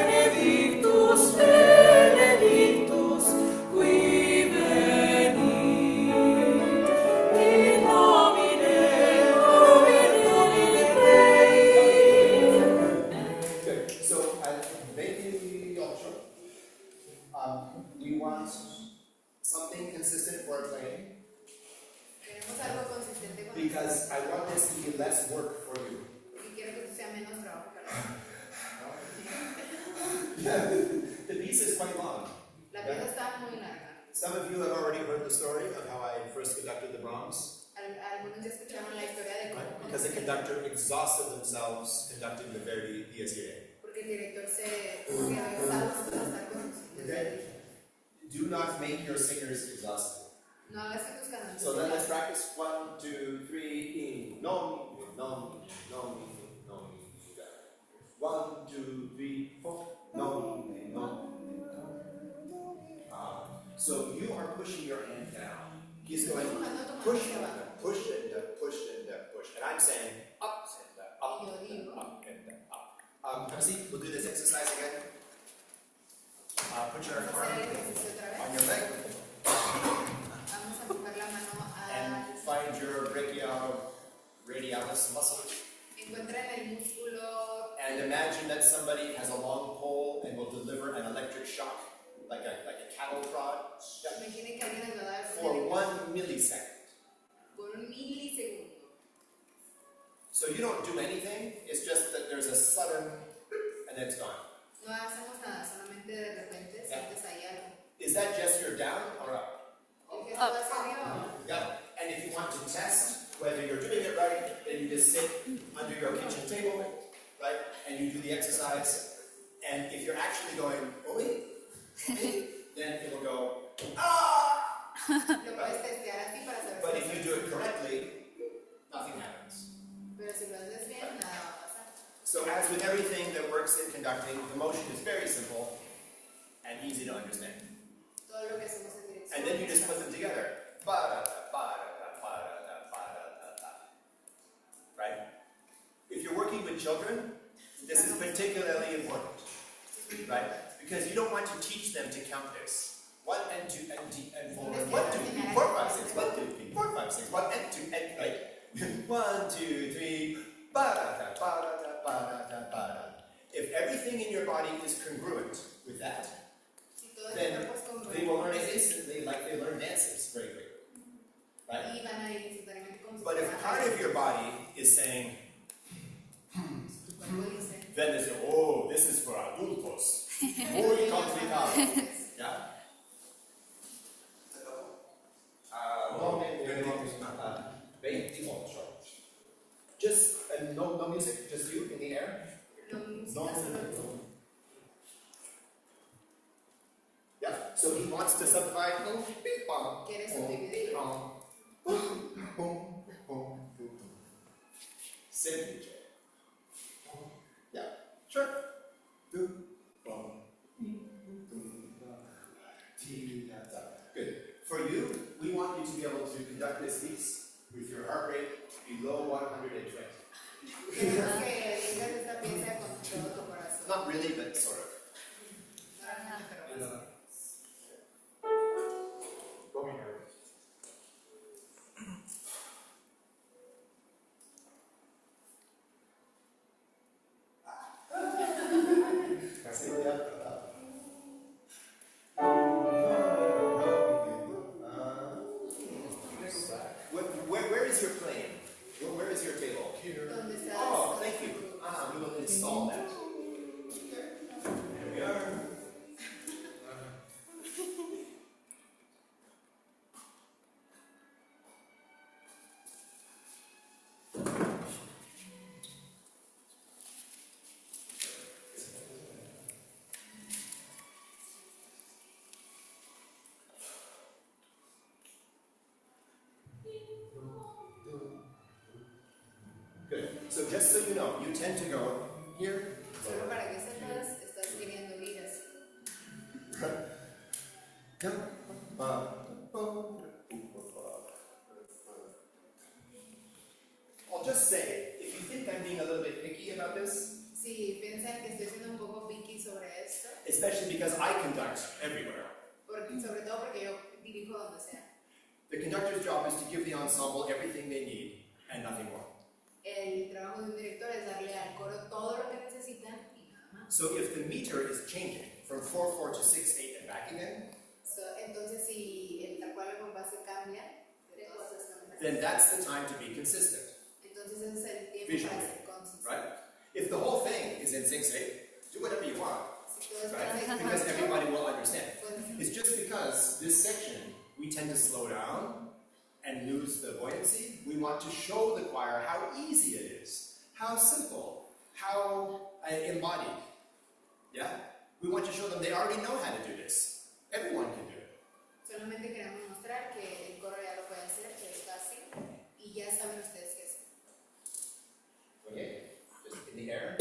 Benedictus, benedictus, qui venit, in nomine Dei. Good. So, maybe I'll show. We want something consistent for our playing Queremos algo consistente con because I want this to be less work for you. porque quiero que esto sea menos trabajo para ti. Yeah, the piece is quite long. La pieza está muy larga. Some of you have already heard the story of how I first conducted the Brahms, Algunos ya escucharon la historia de right? cómo Because the conductor exhausted themselves conducting the Verdi Piaciere. porque el director se regresaba hasta con Okay. Do not make your singers exhausted. no hagas que tus cantantes So let's practice 1, 2, 3, in nom, nom, nom, nom. 1, 2, 3, 4, nom, nom. So you are pushing your hand down. He's going push and push and push and push, and I'm saying up and up and up and up. See, we'll do this exercise again. Put your Vamos a arm hacer el ejercicio otra on vez. your leg. Vamos a poner la mano And find your brachioradialis muscle. encuentren el músculo And imagine that somebody has a long pole and will deliver an electric shock, like a cattle prod, imaginen que alguien les va a dar for 1 millisecond. por un milisegundo. So you don't do anything, it's just that there's a sudden, and then it's gone. No hacemos nada, solamente de repente sientes ahí algo. Is that gesture down or up? El gesto va hacia arriba. Yeah. And if you want to test whether you're doing it right, then you just sit under your kitchen table, right? And you do the exercise. And if you're actually going, oi, then it'll go, ah! Lo puedes testear así para saber But si if you do it correctly, nothing happens. pero si lo haces bien, nada va a pasar. So as with everything that works in conducting, the motion is very simple and easy to understand. Todo lo que hacemos en dirección. And then you just put them together. Right? If you're working with children, this is particularly important. Right? Because you don't want to teach them to count this. 1 and 2 and 4. 1, 2, 3, 4, 5, 6. 1, 2, 3, 4, 5, 6. 1 and 2 and right? 1, 2, 3. If everything in your body is congruent with that, Si todo el then cuerpo es congruente, they will learn it instantly like they learn dances very quickly. Right? y van a ir instantáneamente como si But if fuera part algo. of your body is saying, Tu cuerpo dice, then they say, oh, this is for adultos. Muy complicado. Yeah? So he wants to subdivide. Bing, bong, Quiere bong, subdividir. bong, bong, bong, bong, bong. Simply, J. Yeah, sure. Do, bong, good. For you, we want you to be able to conduct this piece with your heart rate below 120. Queremos que digas esta pieza con todo tu corazón. Not really, but sort of. No realmente, pero más. Go here. Casi voy a where is your plane? Where is your table? ¿Dónde estás? Oh, thank you. We will install that. There we are. Good. So just so you know, you tend to go here. Solo para que sepas, estás queriendo ir así. I'll just say, if you think I'm being a little bit picky about this, Si piensan que estoy siendo un poco picky sobre esto, especially because I conduct everywhere, sobre todo porque yo dirijo donde sea. the conductor's job is to give the ensemble everything they need and nothing more. El trabajo de un director es darle al coro todo lo que necesitan y nada más. So if the meter is changing from 4/4 to 6/8 and back again, Entonces, si el tal cual el compás se cambia, de todas estas maneras, then that's the time to be consistent, entonces ese es el tiempo Visually, para ser consistente. right? If the whole thing is in 6/8, do whatever you want, Si todo right? está Because everybody will understand. pues, It's just because this section, we tend to slow down and lose the buoyancy. We want to show the choir how easy it is, how simple, how embodied. Yeah? We want to show them they already know how to do this. Everyone can do it. solamente queremos mostrar que el coro ya lo puede hacer, que es fácil y ya saben ustedes qué hacer. Okay? Just in the air.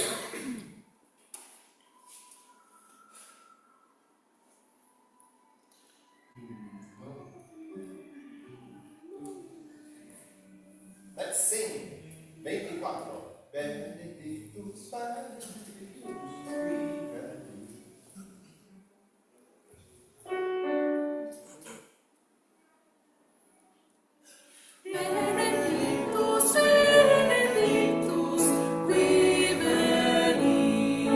Let's sing. 24. Benedictus, Benedictus, Benedictus, benedictus, qui venit,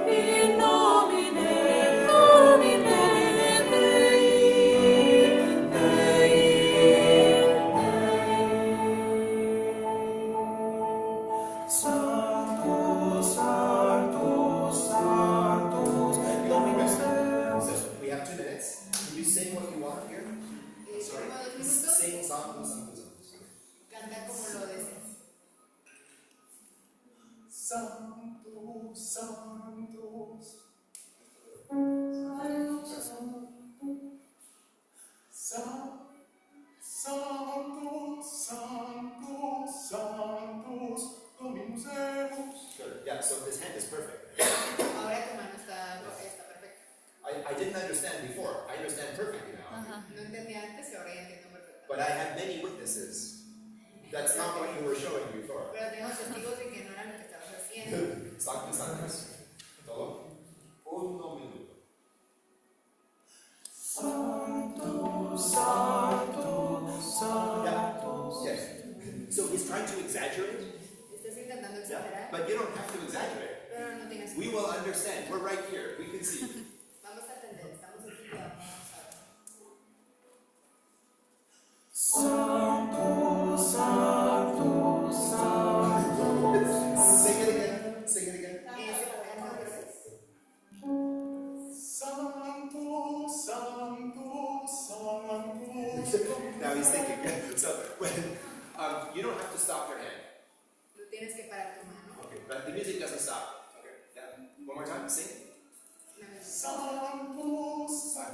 in nomine Dei, Sanctus, Sanctus, Sanctus, Dominus. So, we have 2 minutes. Can you sing what you want here? Sorry? Como 2 minutos, Sing Sanctus, Sanctus, Sanctus. canta como lo deseas. Sanctus, Sanctus. Sanctus, Sanctus, Sanctus, Dominus Deus. Good. Yeah, so this hand is perfect. Ahora tu mano está perfecta. I didn't understand before. I understand perfectly now. No entendía antes y ahora ya entiendo perfectamente. But I have many witnesses. That's not what you were showing before. Pero tengo testigos de que no era lo que estabas haciendo. Sanctus, Sanctus. Todo. Uno minuto. Sanctus, Sanctus, Sanctus. Yes. So he's trying to exaggerate. Estás intentando Yeah. exagerar, But you don't have to exaggerate. pero no tienes We que. will understand. We're right here. We can see. Vamos a entender, estamos aquí y vamos a ver. Sanctus, Sanctus, Sanctus. Sing it again. Sing it again. Ese papel otra vez. Sanctus, Sanctus, Sanctus. Now he's thinking. So when you don't have to stop your hand. No tienes que parar tu mano. Okay, but the music doesn't stop. Okay. Yeah. One more time. Sing. Una vez. Sanctus, Sanctus.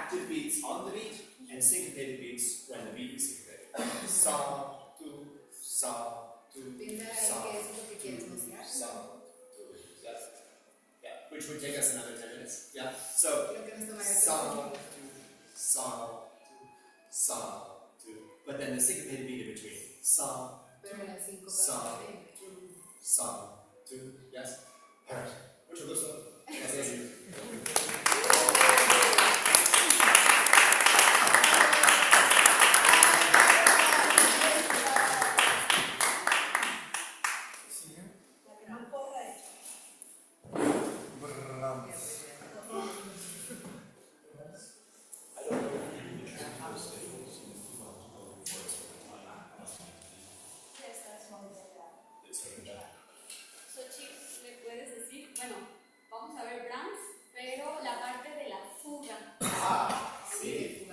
active beats on the beat and syncopated beats when the beat is syncopated. Sa, tu, sa, tu, Piensa sa, qué es lo que quieres mostrar. sa, tu. Yeah, which would take us another 10 minutes. Yeah, so Creo que nos tomará sa, tiempo. tu, sa, tu, sa, tu. But then the syncopated beat in between. Sa, Pero en las 5 sa, sa, tu. Yes? Alright. Mucho gusto. Gracias. La que no corre. So, Chip, ¿me puedes decir? Bueno, vamos a ver Brahms, pero la parte de la fuga. Ah, sí.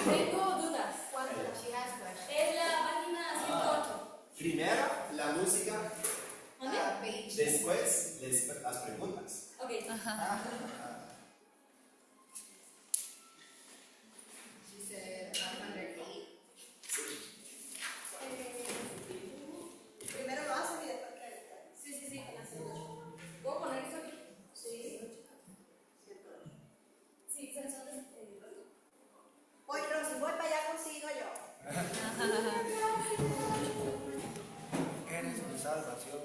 Tengo dudas. ¿Cuánto? She has questions. Es la página 108. Primero, la música. ¿Dónde? Page. Después, las preguntas. Ok. She said 108. Primero lo haces y después que. Sí, con la 108. ¿Puedo poner esto aquí? Sí. Sí, se son de... Voy, Rosy, voy para allá consigo yo. Eres mi salvación.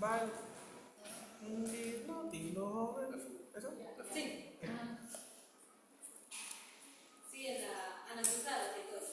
Vale. ¿Eso? Sí. Sí, en la analizada y todo.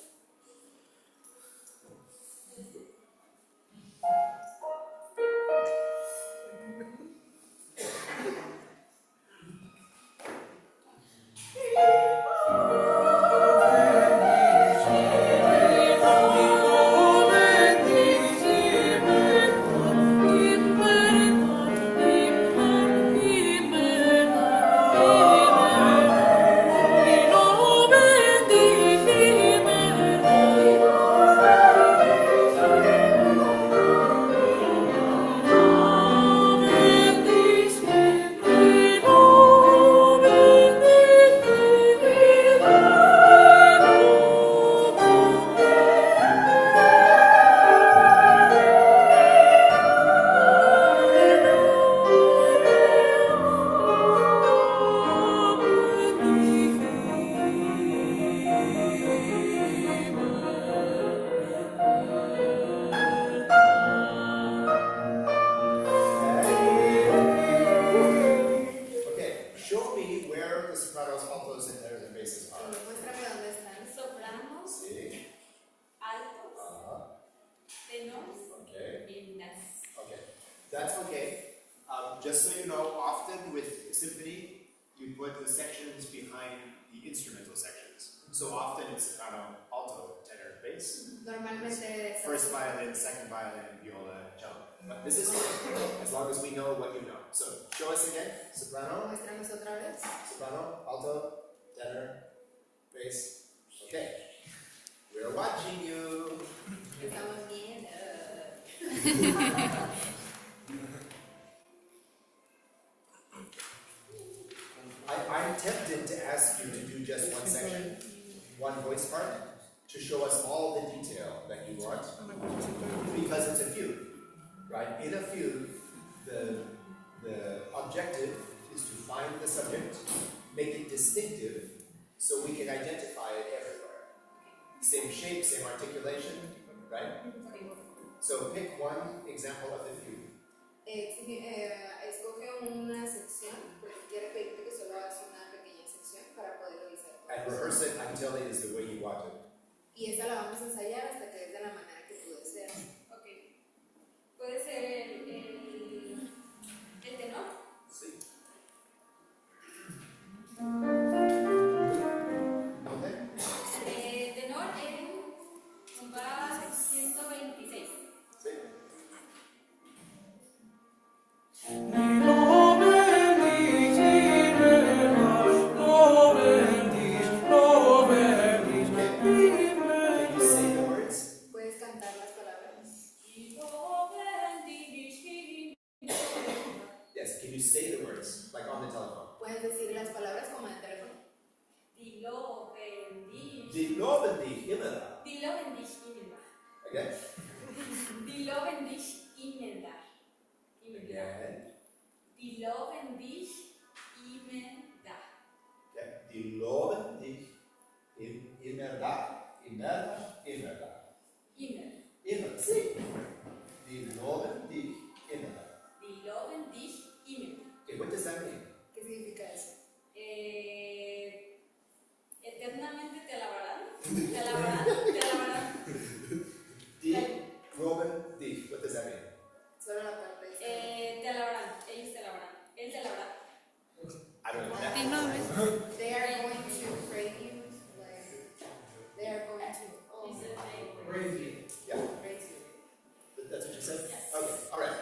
Okay, show me where the sopranos, altos, and tenors and basses are. Muéstrame dónde están. Sopranos, Sí. altos, tenores Okay. y las. Okay. That's okay. Just so you know, often with symphony, you put the sections behind the instrumental sections. So often it's soprano, alto, tenor, bass. Normalmente es First violin, second violin, viola, cello. But this is fine, as long as we know what you know. So show us again. Soprano, Muéstranos otra vez. soprano, alto, tenor, bass. Okay. We're watching you. Estamos viendo. I'm tempted to ask you to do just one section, one voice part, to show us all the detail that you want, because it's a fugue, right? In a fugue, the objective is to find the subject, make it distinctive, so we can identify it everywhere. Same shape, same articulation, right? So pick one example of the fugue. Escoge una sección, porque quiero pedirte que solo hagas una pequeña sección para poder revisar. And rehearse it until it is the way you want it. Y esa la vamos a ensayar hasta que es de la manera que tú deseas. Ok. Puede ser el tenor. Sí. Tenor en compás 126. Sí. Lo bendici, lo bendici, lo say the words, like on the telephone. Puedes decir las palabras como en el teléfono. Dilo bendish. Die loben dich immer. Dilo bendish imelda. Again? Dilo bendish imelda. Imelda. Again. Dilo bendish imelda. Okay. Die loben dich immer da. Immer da. Immer da. Imel. Immer. Sí. Die loben dich immer da. Dilo bendish imelda. Okay, what does that mean? ¿Qué significa eso? Eternamente te alabarán. Te alabarán. Te alabarán. Die loben dich. What does that mean? Solo la parte de Te alabarán. Ellos te alabarán. Él te alabará. I don't know what that Di means. nove. They are going to praise you. Like, they are going to He said they were. Praise you. Yeah, praise you. that's what you said? Yes. Okay, alright.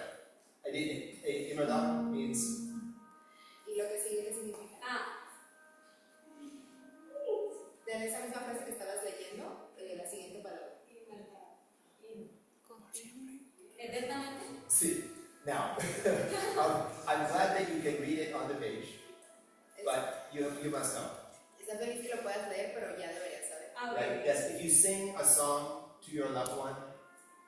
I need immer da means Y lo que sigue, ¿qué significa? De esa misma frase que estabas leyendo, la siguiente palabra. Eternamente. see. Now, I'm glad that you can read it on the page, but you must know. Está feliz que lo puedas leer, pero ya deberías saber. Right? Yes, if you sing a song to your loved one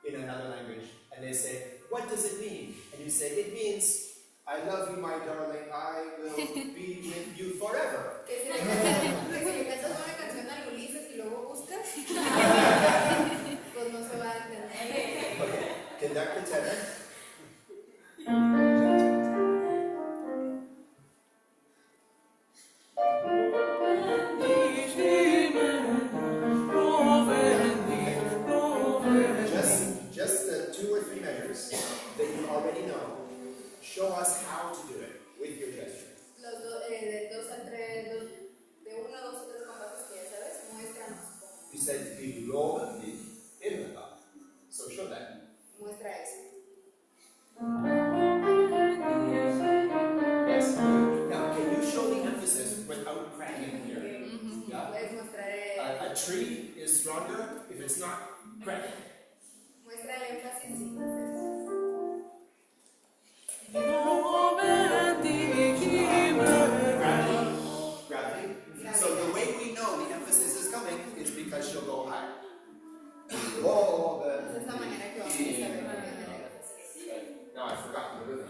in another language, and they say, what does it mean? And you say, it means, I love you, my darling, I will be with you forever. Que si le cantas una canción al Ulises y luego buscas, pues no se va a entender. Okay, conduct the tenor. Just the 2 or 3 measures that you already know, show us how to do it with your gesture. Los de 2 a 3, de 1 a 2 o 3 compases que ya sabes, muéstranos cómo. You said, die loben dich immer da. So show that. Muestra eso. Yes. Now, can you show the emphasis without cracking here? Yeah. Puedes mostrar A tree is stronger if it's not cracking. muestra el énfasis sin hacer eso. Gravity. So the way we know the emphasis is coming is because she'll go higher. Es de esta manera que vamos a saber muy bien el énfasis. Now I forgot the rhythm.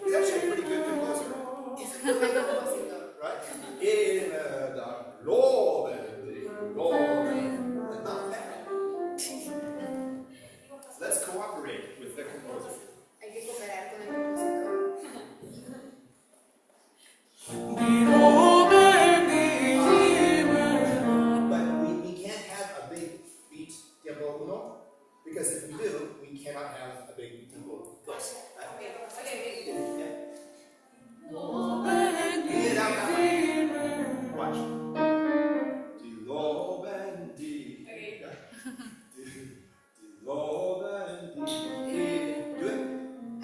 He's actually a pretty good composer, Es un buen compositor. right? In the loben dich, loben. Not bad. Let's cooperate with the composer. Hay que cooperar con el compositor. But we can't have a big beat tempo uno, because if we do, we cannot have a big tempo dos. Yeah. Read it out now. Watch. Die loben dich. Yeah. Die loben dich. Do it.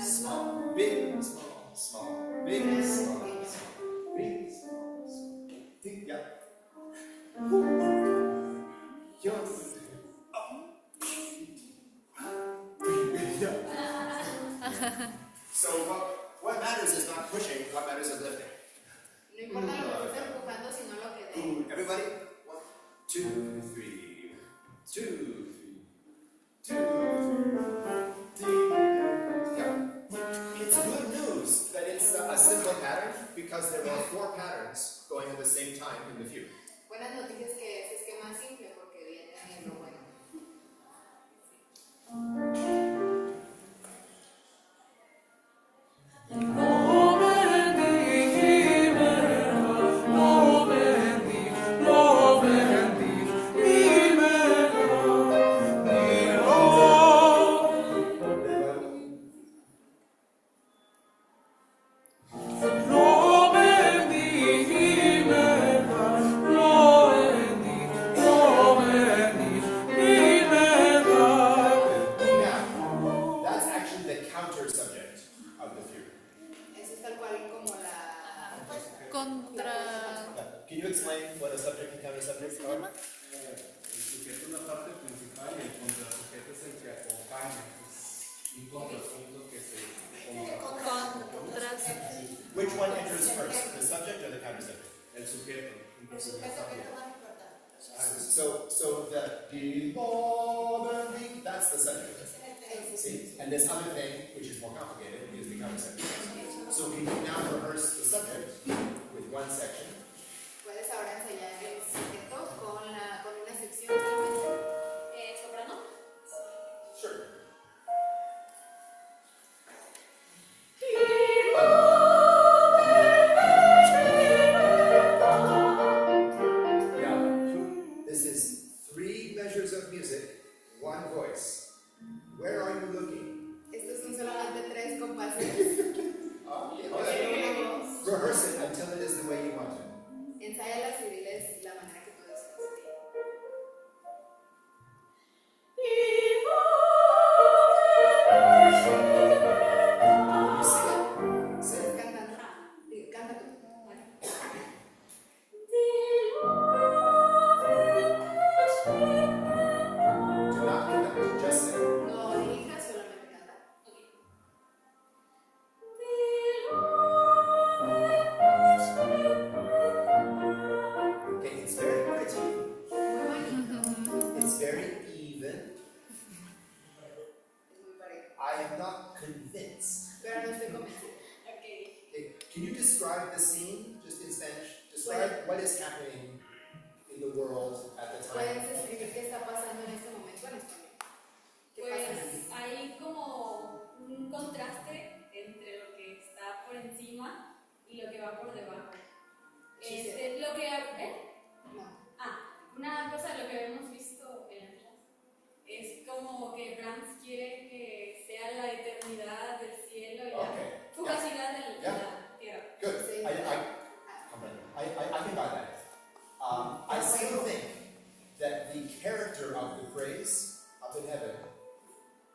Small, big, small, small, big, small, small, big, small, small. Yeah. Yes. So what matters is not pushing, what matters is lifting. No importa lo que estés empujando, sino lo que dé. Everybody? 1, 2, 3. 2, 3. 2, 3. Yeah. It's good news that it's a simple pattern because there are 4 patterns going at the same time in the fugue. Buenas noticias que ese esquema es simple porque viene en lo bueno. you explain what a subject and counter subject are? El sujeto es la parte principal y el contrasujeto es el que acompaña. Es un contrapunto que se Which one enters first, the subject or the counter subject? el sujeto. El sujeto que es lo más importante. So the beloved, that's the subject. See? And this other thing, which is more complicated, is the counter subject. So we can now rehearse the subject with one section. Puedes ahora ensayar el sujeto con una sección solamente. ¿Soprano? Sure. Now, this is 3 measures of music, 1 voice. Where are you looking? Estos son solamente 3 compases. Rehearse it until it is the way you want it. Ensáyalas y diles la manera que tú deseas. Sing cantando. Canta tú. Do not connect, just sing. No dirijas, solamente canta. Okay, it's very pretty. Muy bonito. It's very even. Es muy parejo. I am not convinced. Pero no estoy convencida. Okay, can you describe the scene, just in Spanish? Describe what is happening in the world at the Puedes time. describir qué está pasando en este momento en español. ¿Qué pasa en el Pues hay como un contraste entre lo que está por encima y lo que va por debajo. Lo que No. una cosa de lo que hemos visto en atrás es como que Brahms quiere que sea la eternidad del cielo y la Okay, fugacidad de la Yeah. tierra. good. Sí. I can buy that. I still think that the character of the praise up in heaven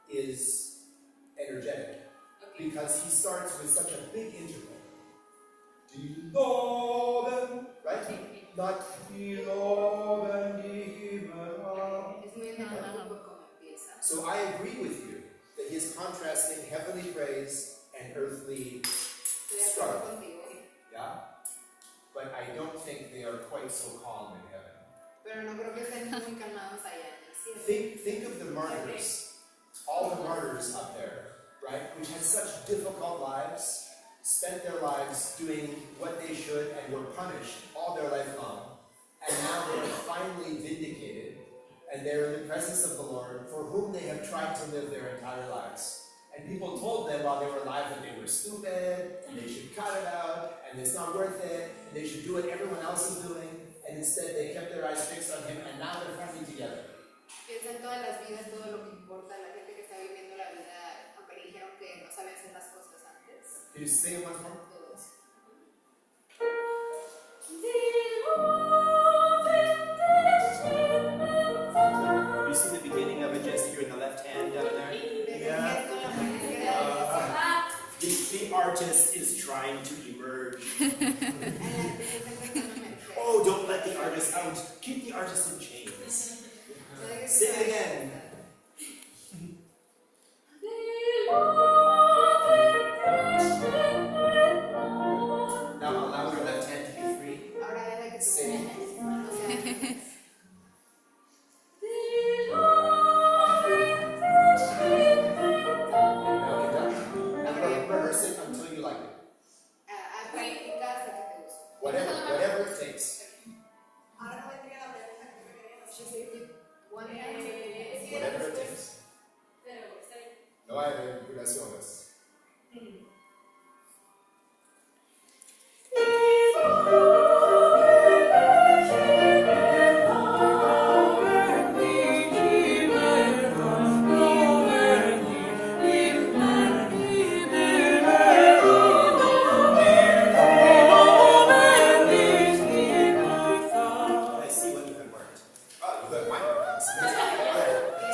is energetic Okay. because he starts with such a big interval. Do you know them? Right? Not below them, Es muy energético por cómo empieza. So I agree with you that he is contrasting heavenly praise and earthly, Estoy de acuerdo contigo. yeah? But I don't think they are quite so calm in heaven. Pero no creo que estén muy calmados allá en el cielo. Think of the martyrs, all the martyrs up there, right? Which had such difficult lives, spent their lives doing what they should and were punished all their life long. And now they are finally vindicated and they're in the presence of the Lord for whom they have tried to live their entire lives. And people told them while they were alive that they were stupid, and they should cut it out, and it's not worth it, and they should do what everyone else is doing, and instead they kept their eyes fixed on him, and now they're finally together. Piensa en todas las vidas, todo lo que importa, la gente que está viviendo la vida, aunque le dijeron que no sabían hacer las cosas antes. Can you sing it once more? Todos. You see the beginning of it just here in the left hand down there? Yeah. The artist is trying to emerge. Oh, don't let the artist out. Keep the artist in chains. Sing it again. Now allow your left hand to be free. Ahora deja que tu Sing. mano sea Now get done. And rehearse it until you like it. a practicar hasta que te guste. Whatever it takes. Ahora no vendría la pregunta que me querían hacer. She said you one hand. Whatever it takes. Pero está bien. No hay regulaciones. I see what you have marked. Oh, you have my markings.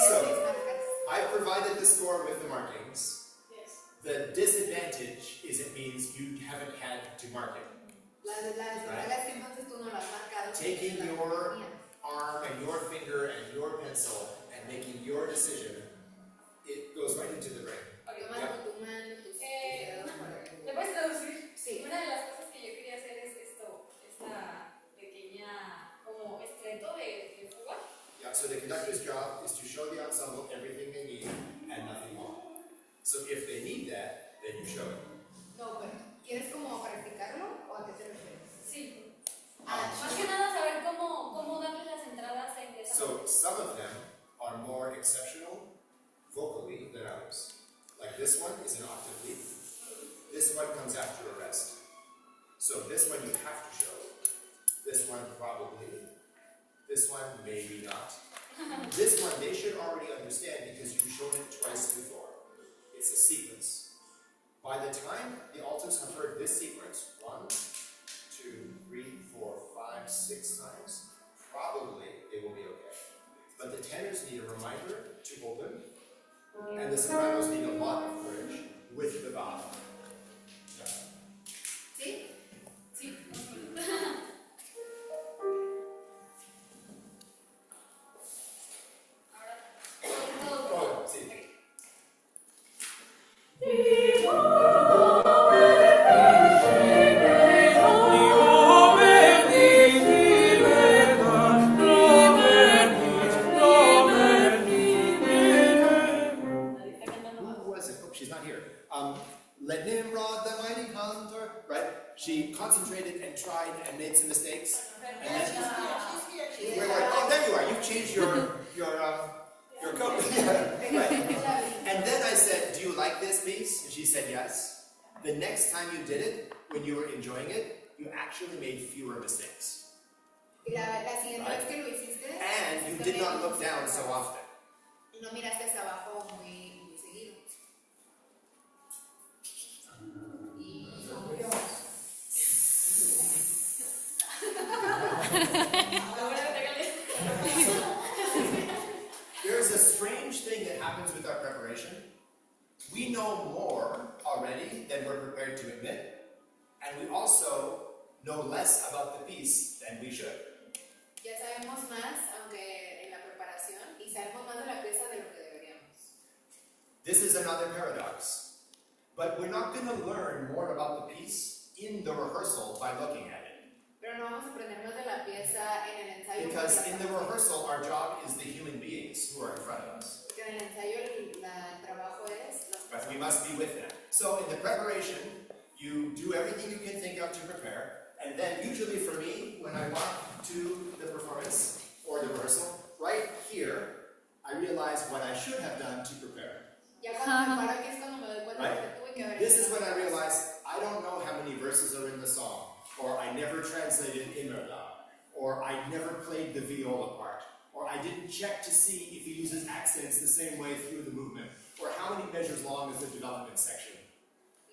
So, I provided the score with the markings. Yes. The disadvantage is it means you haven't had to mark it. Las reglas que entonces tú no las has marcado. Taking las your tenías. arm and your finger and your pencil and making your decision, it goes right into the brain. Tomando tu mano, tus dedos para ¿Me puedes traducir? Sí. Una de las cosas que yo quería hacer es esta pequeña como estreto de fuga. Yeah, so the conductor's job is to show the ensemble everything they need and nothing more. So if they need that, then you show it. No, pero ¿quieres como practicarlo o a qué te refieres? Sí. Ah, Más que nada saber cómo darles las entradas a ingresar. So some of them are more exceptional vocally than others. Like this one is an octave leap. This one comes after a rest. So this one you have to show. This one probably. This one maybe not. This one they should already understand because you've shown it twice before. It's a sequence. By the time the altos have heard this sequence 1, 2, 3, 4, 5, 6 times, probably they will be okay. But the tenors need a reminder to open, and the sopranos need a lot of courage with the bow. ¿Sí? Sí. Oh, sí. Who was it? Oh, she's not here. Let Nimrod, the mighty hunter, right? She concentrated and tried and made some mistakes. And then we're like, oh, there you are. You've changed your coat. Right. And then I said, do you like this piece? And she said yes. The next time you did it, when you were enjoying it, you actually made fewer mistakes. Y la siguiente vez que lo hiciste, And you did not look down so often. no miraste hacia abajo muy seguido. There's a strange thing that happens with our preparation. We know more already than we're prepared to admit, and we also know less about the piece than we should. Ya sabemos más, aunque en la preparación, y sabemos más de la pieza de lo que deberíamos. This is another paradox. But we're not going to learn more about the piece in the rehearsal by looking at it. Pero no vamos a aprender más de la pieza en el ensayo. Because in the rehearsal, our job is the human beings who are in front of us. Porque en el ensayo el trabajo es las But we must be with them. So in the preparation, you do everything you can think of to prepare. And then usually for me, when I walk to the performance or the rehearsal, right here, I realize what I should have done to prepare. Ya cuando me paro aquí es cuando me doy cuenta de que tuve que haber. This is when I realize I don't know how many verses are in the song, or I never translated Imerla, or I never played the viola part, or I didn't check to see if he uses accents the same way through the movement, or how many measures long is the development section.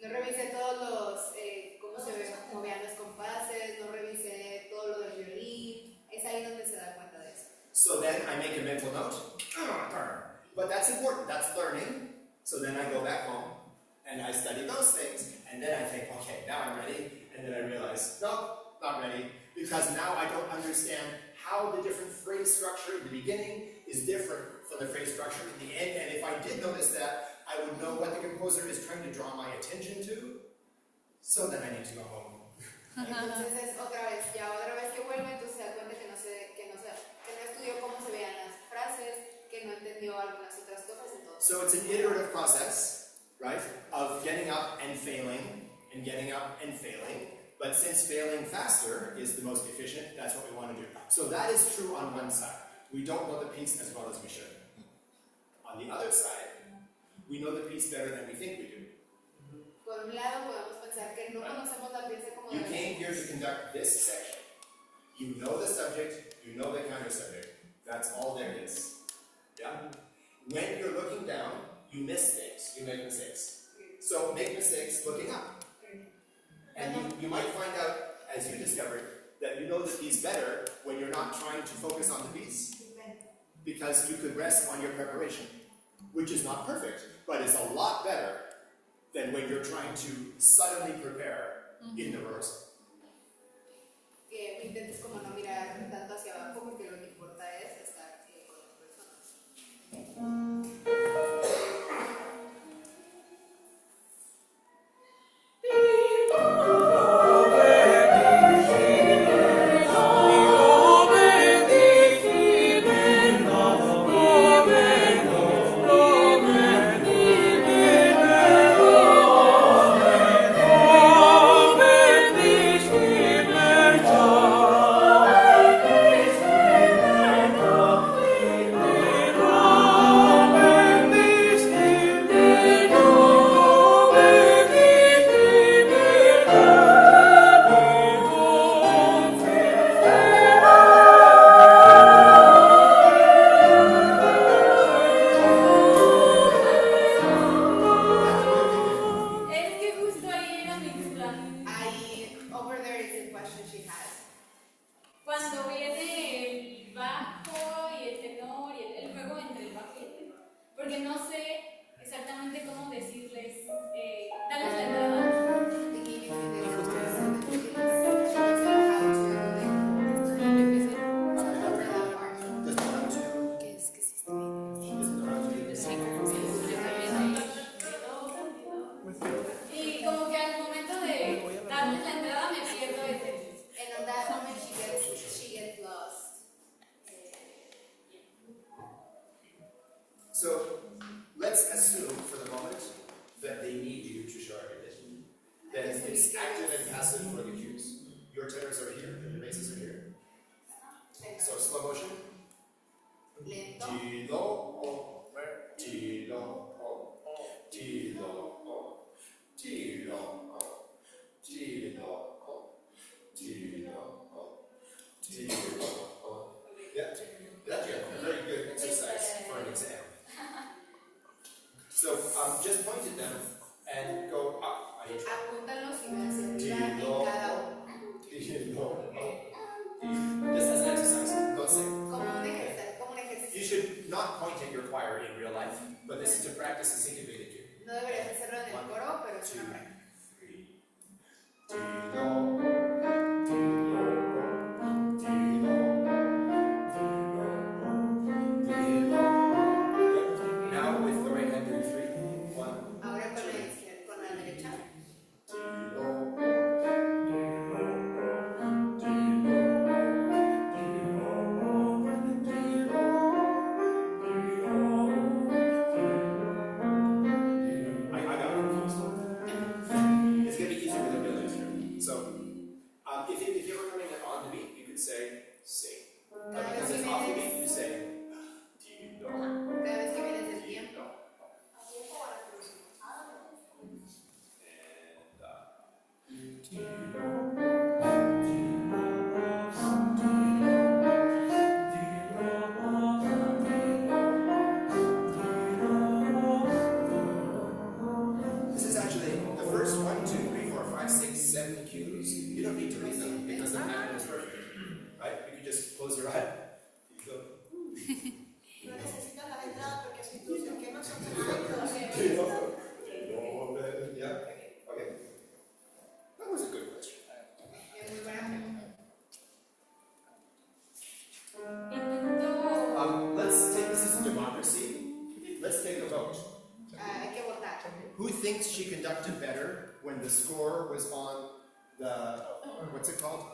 No revisé todos los, cómo se movían los compases, no revisé todo lo del violín. Es ahí donde se da cuenta de eso. So then I make a mental note. But that's important, that's learning. So then I go back home and I study those things. And then I think, okay, now I'm ready. And then I realize, no, not ready. Because now I don't understand how the different phrase structure in the beginning is different from the phrase structure in the end. And if I did notice that, I would know what the composer is trying to draw my attention to. So then I need to go home. Entonces es otra vez que vuelve, entonces se da cuenta que no estudió cómo se veían las frases, que no entendió algunas otras cosas, entonces. So it's an iterative process, right, of getting up and failing, and getting up and failing. But since failing faster is the most efficient, that's what we want to do. So that is true on one side. We don't know the piece as well as we should. On the other side, we know the piece better than we think we do. Por un lado podemos pensar que no conocemos la pieza como You deberíamos. came here to conduct this section. You know the subject, you know the counter subject. That's all there is. Yeah? When you're looking down, you miss things, you make mistakes. So make mistakes looking up. And you might find out, as you discovered, that you know the piece better when you're not trying to focus on the piece. Because you could rest on your preparation, which is not perfect, but it's a lot better than when you're trying to suddenly prepare in the rehearsal. intentes como no mirar tanto hacia abajo porque lo que importa es estar con las personas. Es que justo ahí era mi duda. Ahí, over there is the question she has. Cuando viene el bajo y el tenor y el juego entre el bajo y el tenor. Porque no sé exactamente cómo decirles, darles la entrada. Y como que al momento de darles la entrada me pierdo ese. And on that moment she gets lost. So let's assume for the moment that they need you to show everything. Then it's active and passive for the cues. Your tenors are here and your basses are here. So slow motion. Lento. Ti, do, o, re, ti, do, o, ti, do, o, ti, do, o, ti, do, o, ti, do, o, ti, do, o. Yeah, that's a very good exercise for an exam. So just point at them and go up on each one. Apúntalos y ve hacia arriba en cada uno. Ti, do, o. Just as an exercise, don't sing. Como un ejercicio. You should not point at your choir in real life, but this is to practice a syncopated cue. No deberías hacerlo en el coro, pero es una práctica. 1, 2, 3. Ti, do, ti, do, ti, do, ti, do. Now with the right hand doing 3. 1, Ahora con la izquierda, con la derecha. ti, do, I got confused. It's going to be easier with a village here. So, if you were coming on the beat, you could say sing. But because it's off the beat, you say ti, do, Cada vez que vienes del tiempo. This is actually the first 1, 2, 3, 4, 5, 6, 7 cues. You don't need to read them because the pattern is perfect. Right? You can just close your eye. You go. No necesitas las entradas porque si tú te quemas son de Yeah. Okay. That was a good question. Es muy buena pregunta. Let's take this as democracy. Let's take a vote. Hay que votar. Who thinks she conducted better when the score was on the what's it called?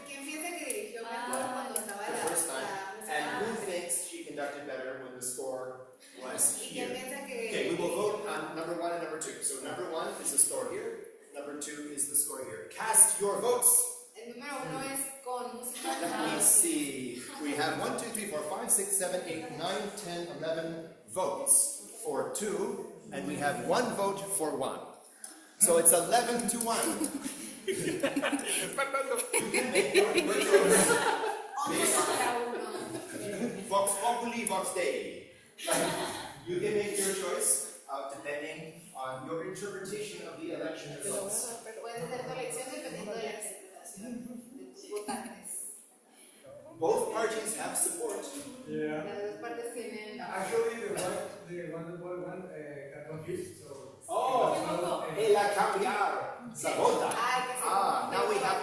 ¿Quién piensa que dirigió mejor cuando estaba The la first time. música? And who thinks she conducted better when the score was ¿Y here? quién piensa que Okay, we will vote on number 1 and number 2. So number 1 is the score here. Number 2 is the score here. Cast your votes. el número 1 es con música? Let me see. We have 1, 2, 3, 4, 5, 6, 7, 8, 9, 10, 11 votes for 2, and we have 1 vote for 1. So it's 11 to 1. You can make your choice. Vox populi, vox dei. You can make your choice depending on your interpretation of the election results. Puedes hacer tu elección dependiendo de la interpretación de tus votantes. Both parties have support. Yeah. Las dos partes tienen. Actually, the one got confused. So Oh, el a cambiar. Sabota. Ay, que sí. Now we have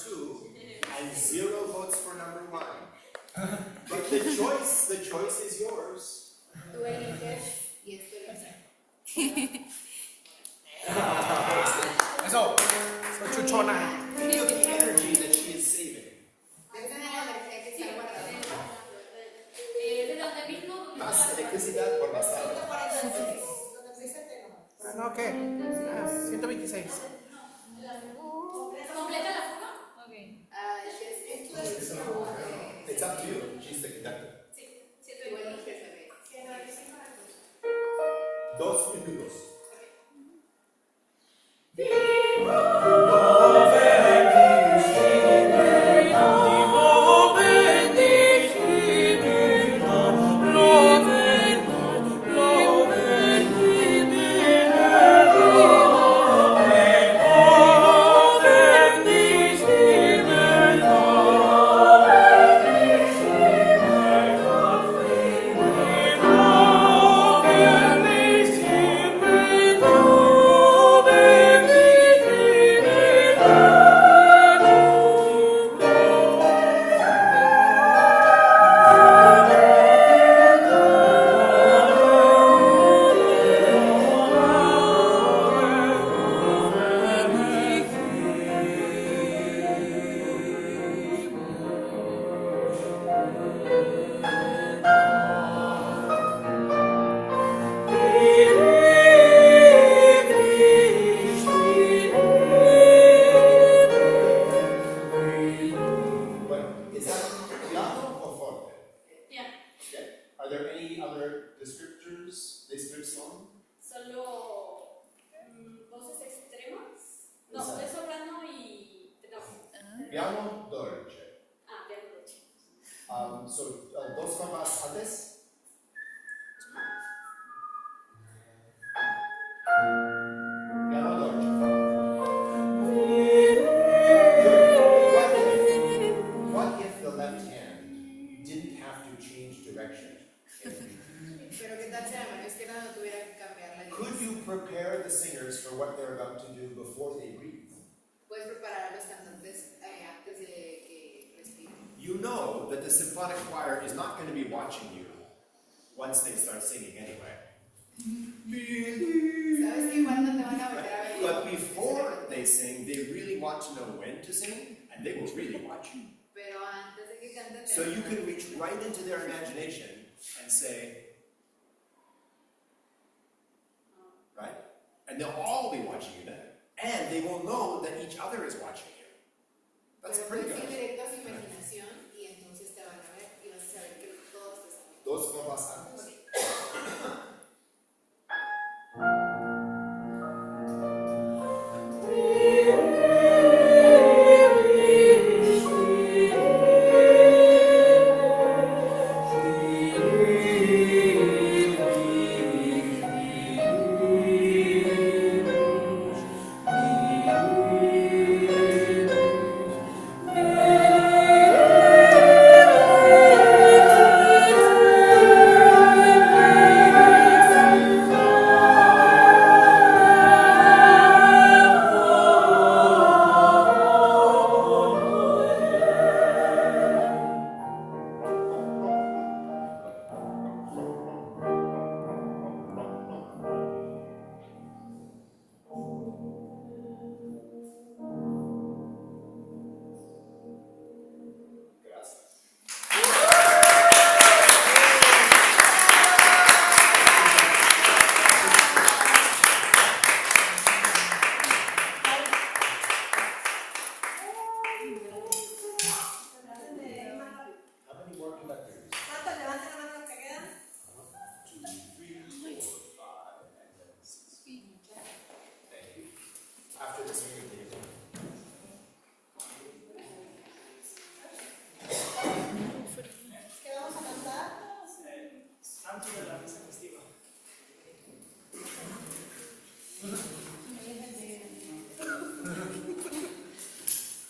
2 and 0 votes for number 1. But the choice is yours. Tú eliges y esto elige. Eso, soy chuchona. Think of the energy that she is saving. Piensa en la energía que está guardada. De donde mismo. Más electricidad por más tarde. 146, donde dice que no. No, ¿qué? 126. ¿Completa la forma? Ok. It's up to you. She's the conductor. Sí, Tú eliges, bebé. 2 minutos. Piano dolce. Ah, piano dolce. Dos compás antes. Piano dolce. What if the left hand didn't have to change direction? Pero qué tal si la mano izquierda no tuviera que cambiar la Could dirección. you prepare the singers for what they're about to do before they breathe? Puedes preparar a los cantantes antes de que respiren. You know that the symphonic choir is not going to be watching you once they start singing anyway. Sabes que igual no te van a volver a ver. But before they sing, they really want to know when to sing, and they will really watch you. Pero antes de que canten. So you can reach right into their imagination and say, right? And they'll all be watching you then. And they will know that each other is watching you. That's pretty Pero puedes ir good. directo a su imaginación y entonces te van a ver y vas a saber que todos te están viendo. Dos compás antes.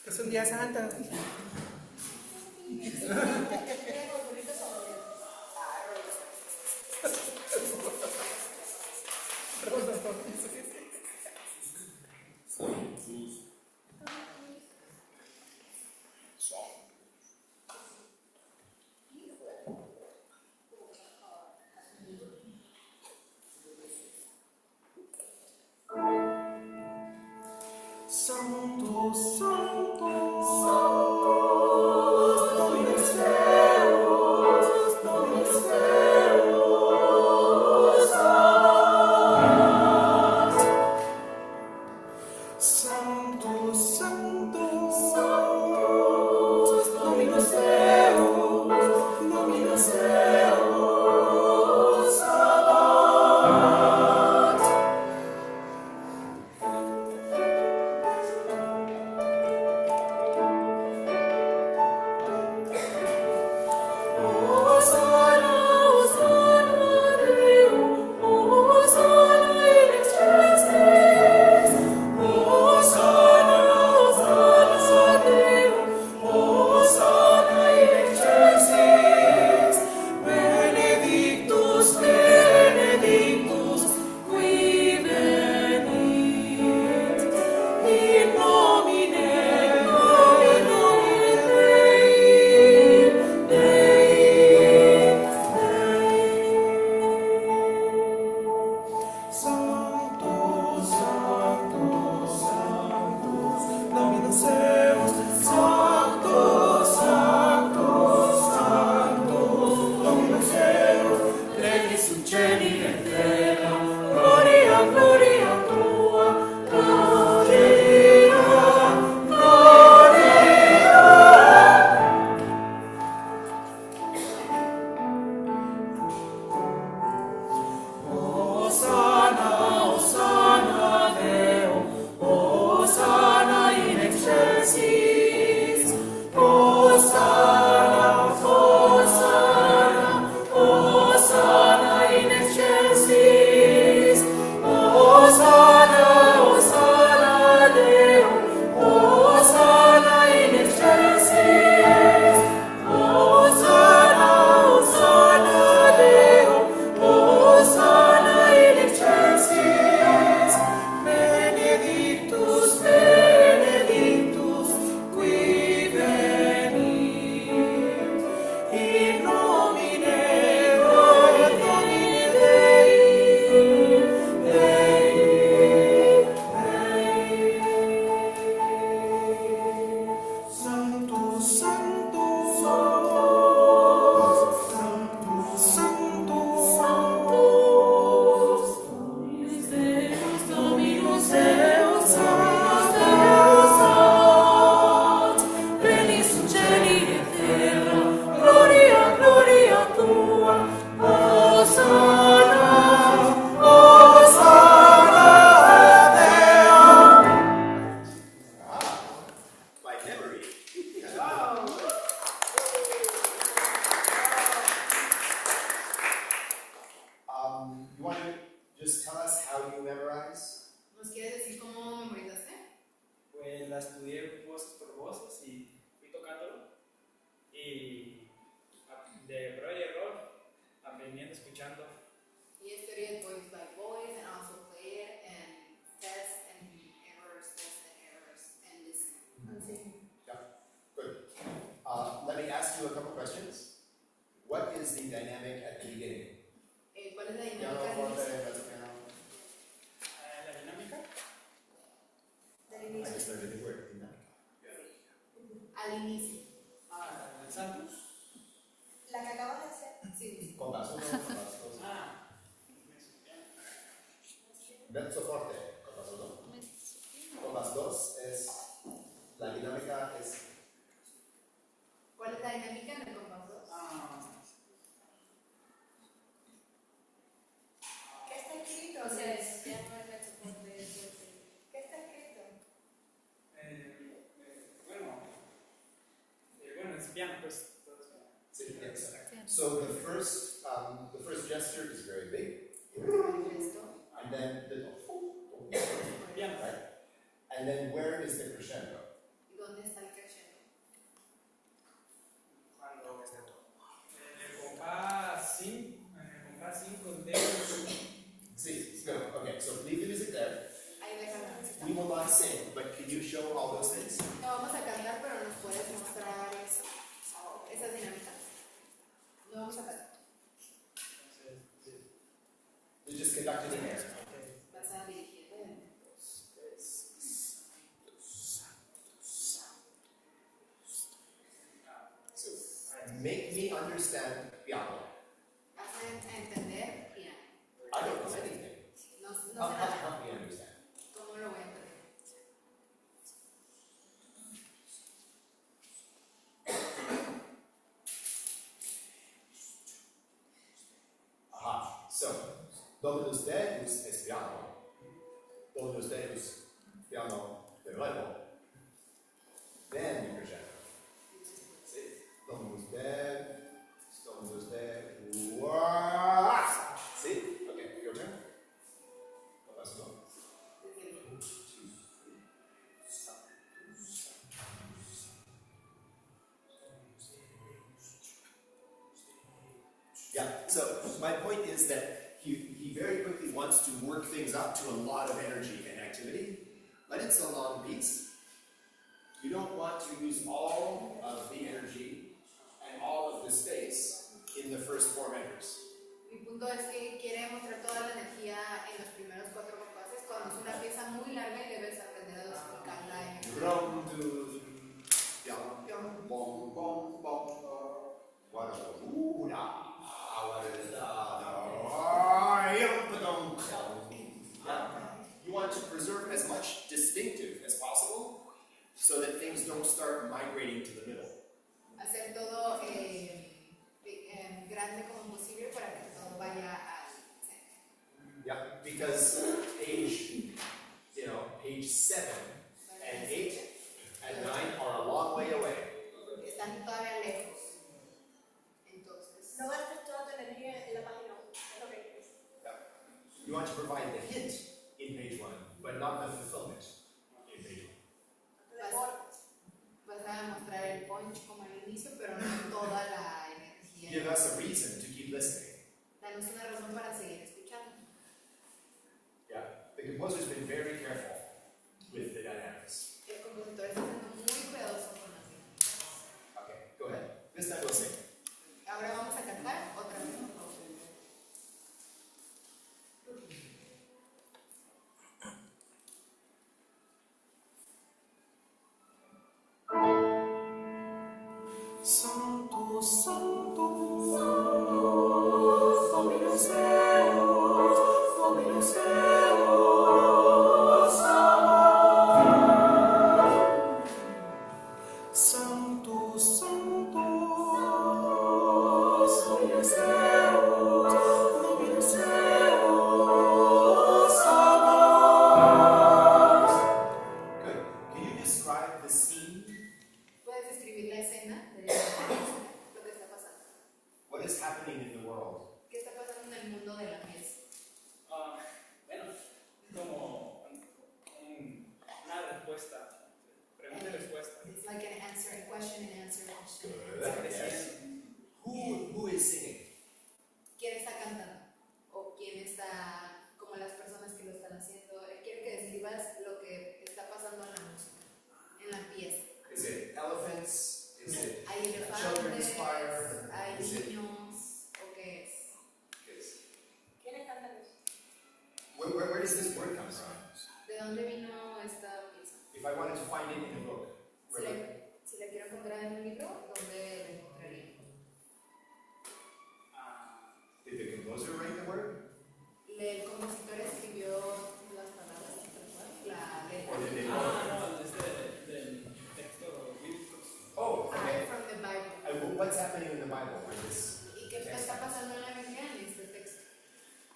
Es un día santo. You want to just tell us how you memorize? ¿Nos quieres decir cómo memorizaste? Pues la estudié voces por voces y fui tocándolo. Y de prueba y error, aprendiendo, escuchando. Y studied voice by voice and also play it and test and errors, and listen. Good. Let me ask you a couple questions. What is the dynamic at the beginning? ¿Cuál es la Piano, dinámica? forte, mezzo piano. La dinámica. I just learned a new word, dinámica. Al inicio. El Santos. La que acabas de hacer. Sí. Compás 1, compás 2. Mezzo forte, compás 1. Compás 2 es, la dinámica es. ¿Cuál es la dinámica en el compás 2? ¿Qué está escrito? O sea, ya no es la soporte, es fuerte. ¿Qué está escrito? Bueno, es piano, pues. Yes. So the first gesture is very big, and then the Piano. right? And then where is the crescendo? ¿Y dónde está el crescendo? Cuando en el compás 5 dedos. See, so, okay, so leave the music there. Ahí déjala. We will not sing, but can you show all those things? No vamos a cantar, pero nos puedes mostrar eso. Esas dinámicas. No vamos a cantar. You just conduct it in there. Vas a dirigir. understand piano? Hacen entender piano. I don't know anything. No sé How nada. me understand? ¿Cómo lo voy a entender? Aha. So, donde usted es piano, donde usted es piano de nuevo, then you crescendo. Sí. Donde usted, ¡guau! ¿Sí? Okay, your turn. What else go? Yeah, so my point is that he very quickly wants to work things up to a lot of energy and activity, but it's a long piece. You don't want to use all of the energy and all of the space in the first 4 measures. Mi punto es que quiere mostrar toda la energía en los primeros 4 compases cuando es una pieza muy larga y debes aprender a dosificarla en el Rum, do, yum, bom, bom, bom, what a ooh-da, You want to preserve as much distinctive as possible so that things don't start migrating to the middle. hacer todo grande como posible para que todo vaya al centro. Yeah, because page 7 and 8 and 9 are a long way away. Están todavía lejos. Entonces, No gastes toda tu energía en la página 1. Es lo que quieres. You want to provide the hint in page 1, but not the fulfillment in page 1. vas a mostrar el punch como al inicio, pero no toda la energía. Give us a reason to keep listening. Danos una razón para seguir escuchando. Yeah, the composer's been very careful with the dynamics. El compositor está siendo muy cuidadoso con las dinámicas. Okay, go ahead. This time we'll sing. Ahora vamos a cantar otra vez, por favor. Santo, santo, Dominus Deus, Dominus Deus, Santo, santo, Dominus Deus, Dominus Deus, Good. Can you describe the scene? ¿Puedes describir la escena de lo que está pasando? What is happening in the world? ¿Qué está pasando en el mundo de la pieza? Bueno, como una respuesta, pregunta y respuesta. It's like an answer, a question and answer, question and Good. answer. Yes. Who is singing? ¿Quién está cantando? ¿O quién está, como las personas que lo están haciendo? Él quiere que describas lo que está pasando en la música, en la pieza. Is it elephants? Is it ¿Hay a children's elefantes? choir? ¿Hay Is it niños? ¿O qué es? ¿Quiénes cantan eso? Where does this word come from? ¿De dónde vino esta pieza? If I wanted to find it in a book, Si la quiero encontrar en un libro, ¿dónde la encontraría? did the composer write the word? El compositor escribió las palabras, la letra. Or did they No, es del texto bíblico. Oh, okay. From the Bible. What's happening in the Bible? Where this ¿Y qué está pasando en la Biblia en este texto?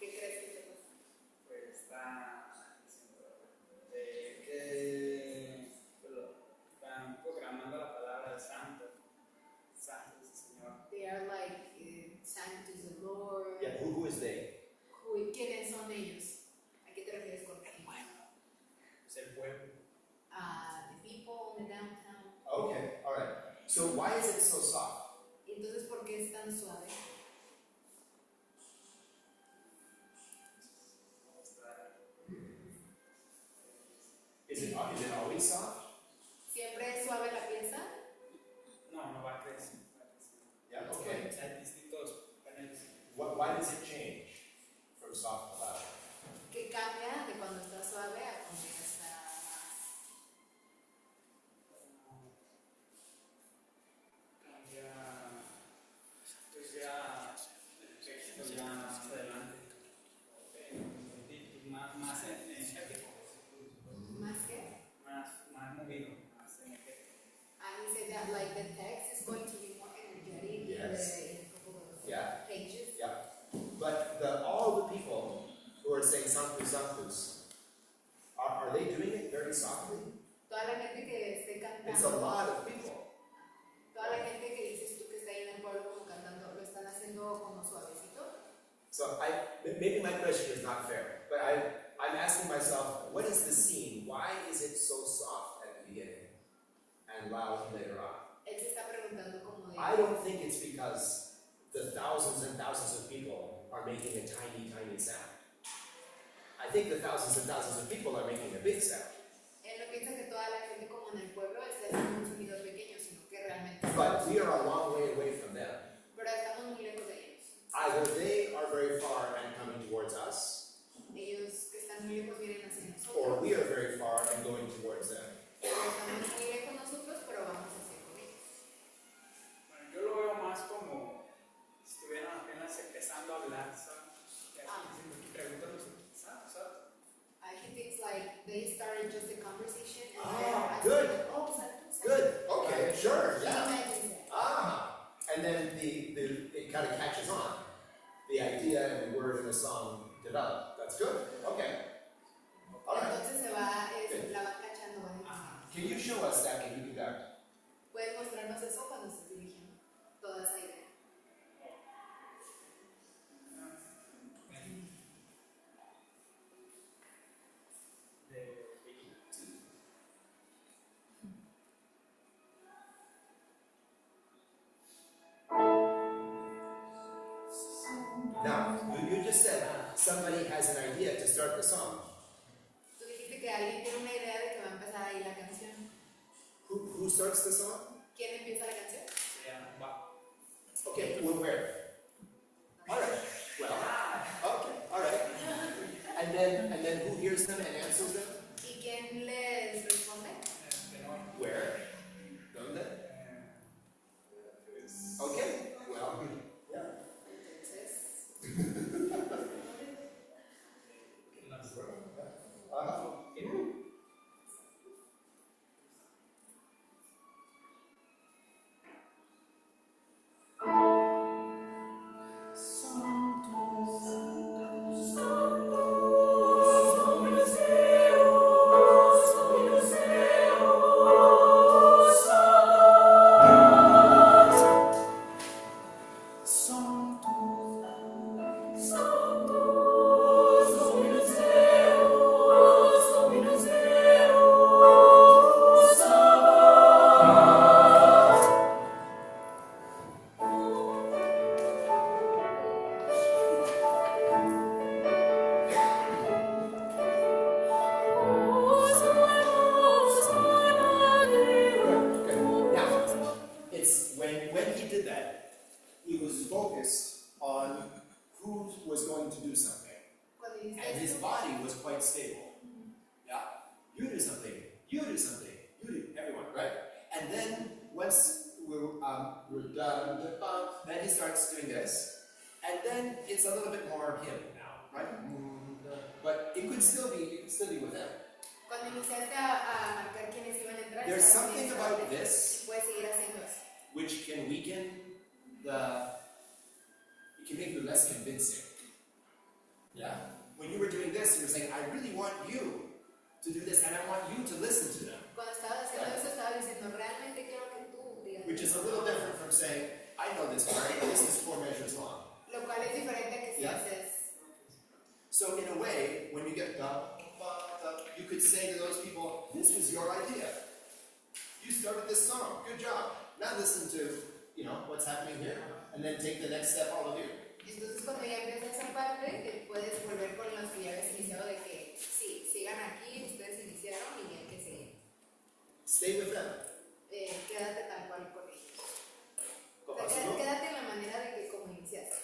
¿Qué crees que está pasando? Pues está diciendo están programando la palabra de santo. Santo es el Señor. They are like, Sanctus the Lord. Yeah, who is they? ¿Quiénes son ellos? ¿A qué te refieres con ellos? Es el pueblo. The people in the downtown. Okay, all right. So why is it so soft? ¿Y entonces por qué es tan suave? Is it always soft? ¿Siempre es suave la pieza? No va a crecer. Yeah, okay. Hay distintos paneles. Why does it change from soft to loud? ¿Qué cambia de cuando está suave a cuando ya está más? that like the text is going to be more energetic Yes. in a couple of Yeah. pages. But all the people who are saying Sanctus, Sanctus, are they doing it very softly? Toda la gente que esté It's a cantando, lot of people. toda la gente que dices tú que está ahí en el pueblo como cantando, lo están haciendo como suavecito. So maybe my question is not fair, but I'm asking myself, what is the scene? Why is it so soft at the beginning and loud later on? Él se está preguntando como de... I don't think it's because the thousands and thousands of people are making a tiny, tiny sound. I think the thousands and thousands of people are making a big sound. Él no piensa que toda la gente como en el pueblo está haciendo un sonido pequeño, sino que realmente... But we are a long way away from them. Pero estamos muy lejos de ellos. Either they are very far and coming towards us, Ellos que están muy lejos vienen hacia nosotros. or we are very far and going towards them. O estamos muy lejos nosotros, pero vamos hacia con ellos. Bueno, yo lo veo más como si estuvieran apenas empezando a hablar, ¿sabes? Y así diciendo que preguntan los ¿sabes? I think it's like they started just a conversation and Ah, they're asking, good. oh, salud, salud. Good. Okay. Sure. Can you Yeah. imagine that? And then it kind of catches on. The idea and the word in the song develop. That's good. Okay. All right. Entonces se va, la van cachando, van entendiendo. Can you show us that? Can you do that? Puedes mostrarnos eso cuando estés dirigiendo toda esa idea. Now, you just said somebody has an idea to start the song. Tú dijiste que alguien tiene una idea de que va a empezar ahí la canción. Who starts the song? ¿Quién empieza la canción? Se llama va. Okay, well, where? All right. Well, okay, all right. And then who hears them and answers them? ¿Y quién les responde? Where? ¿Dónde? Okay, well, yeah. Entonces, Now, it's when he did that, he was focused on who was going to do something. cuando dijiste And his eso, body was quite stable. Yeah. You do something, you do something, you do, everyone, right? And then once we're done, then he starts doing this. And then it's a little bit more him now, right? But it could still be with him. cuando iniciaste a marcar quiénes iban a entrar, There's estabas something bien about fuerte. this Puedes seguir haciendo eso. which can weaken it can make you less convincing. Yeah? When you were doing this, you were saying, I really want you to do this, and I want you to listen to them. Cuando estabas haciendo eso, estabas diciendo, realmente quiero que tú digas. Which is a little different from saying, I know this part, this is 4 measures long. Lo cual es diferente a que si Yeah. haces. So in a way, when you get you could say to those people, this was your idea. You started this song, good job. Now listen to, what's happening here, and then take the next step, all of you. Entonces cuando ya empieza esa parte, puedes volver con los que ya habías iniciado de que sí, sigan aquí, ustedes iniciaron y hay que seguir. Stay with them. Quédate tal cual con ellos. Go O sea, Barcelona. quédate en la manera de que como iniciaste.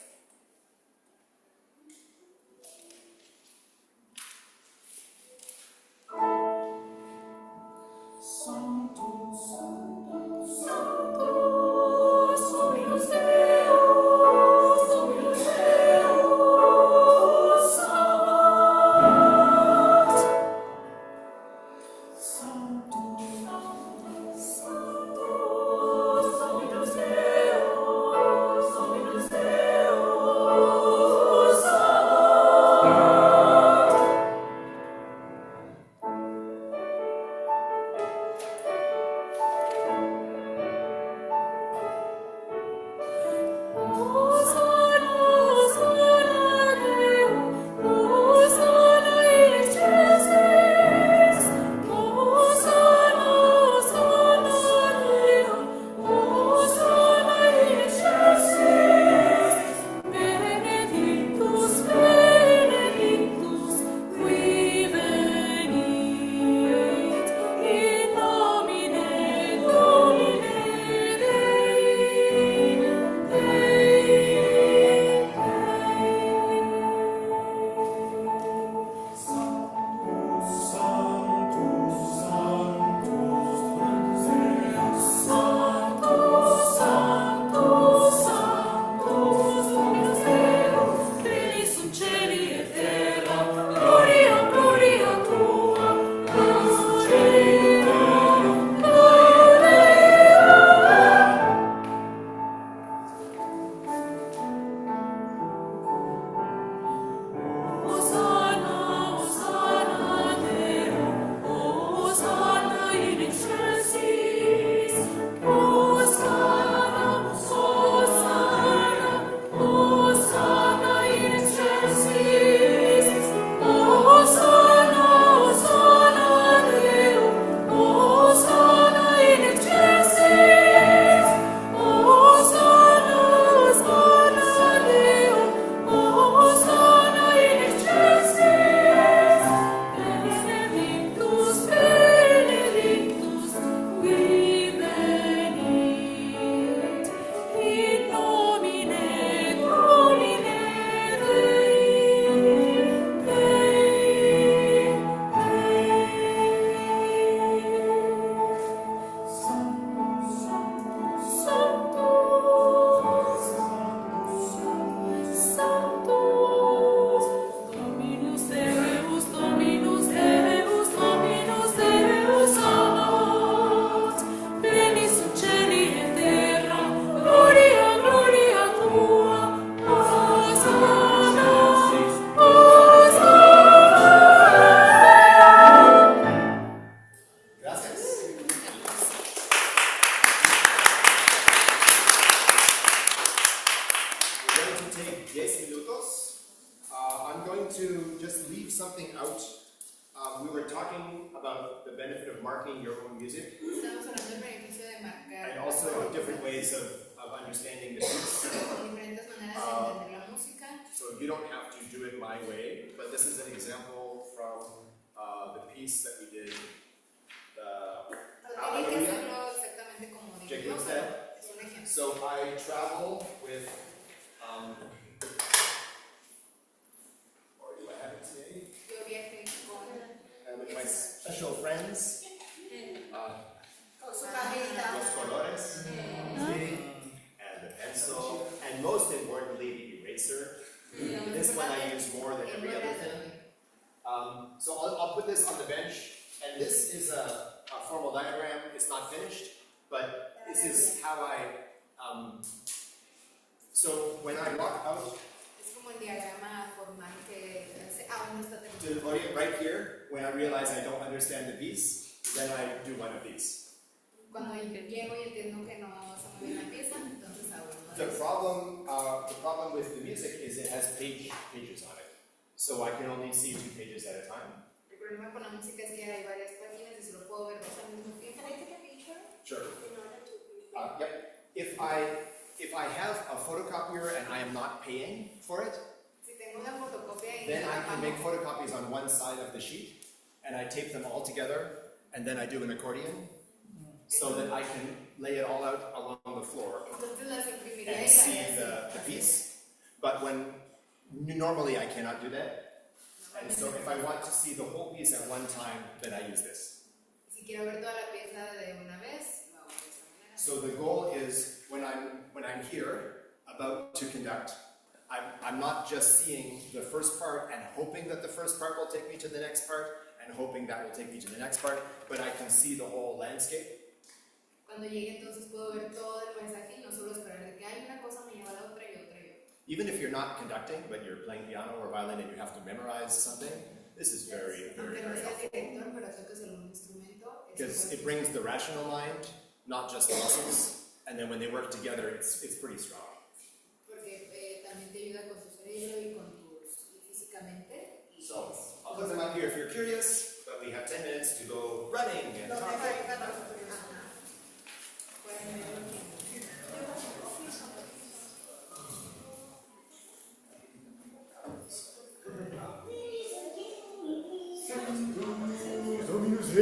talking about the benefit of marking your own music Estamos hablando del beneficio de marcar and also different ways of understanding the piece. diferentes maneras de entender la música. So you don't have to do it my way, but this is an example from the piece that we did. No tienen que hacerlo exactamente como dijimos, pero es un ejemplo. So I travel with, or do I have it today? Yo viajé con With my special friends, Con su cajita. los colores, and the pencil, and most importantly, the eraser. This one I use more than every other thing. So I'll put this on the bench, and this is a formal diagram. It's not finished, but this is how so when I walk out Es como el diagrama formal que aún no está to terminado. the podium right here, when I realize I don't understand the piece, then I do one of these. Cuando llego y entiendo que no se me ve la pieza, entonces hago uno de The esos. problem with the music is it has pages on it, so I can only see 2 pages at a time. El problema con la música es que hay varias páginas y solo puedo ver dos al mismo tiempo. Can I take a picture Sure. in order to Yep. If I have a photocopier and I am not paying for it, Si tengo una fotocopia y then no I la can pago, make photocopies on one side of the sheet, and I tape them all together, and then I do an accordion, so that I can lay it all out along the floor entonces las imprimiría and y see las the piece. But normally I cannot do that, and so if I want to see the whole piece at one time, then I use this. Si quiero ver toda la pieza de una vez, lo hago de esa manera. So the goal is when I'm here about to conduct, I'm not just seeing the first part and hoping that the first part will take me to the next part and hoping that will take me to the next part, but I can see the whole landscape. Cuando llegue entonces puedo ver todo el paisaje y no solo esperar de que hay una cosa me lleva a la otra y otra y otra. Even if you're not conducting, but you're playing piano or violin and you have to memorize something, this is very, very, Aunque no very seas helpful. director, pero toques algún instrumento, Because it brings the rational mind, not just the muscles, and then when they work together, it's pretty strong. porque también te ayuda con tu cerebro y con y físicamente. Y So, I'll put them up here if you're curious, but we have 10 minutes to go running and Lo talking. dejo ahí para los curiosos. pueden ver lo que Dominus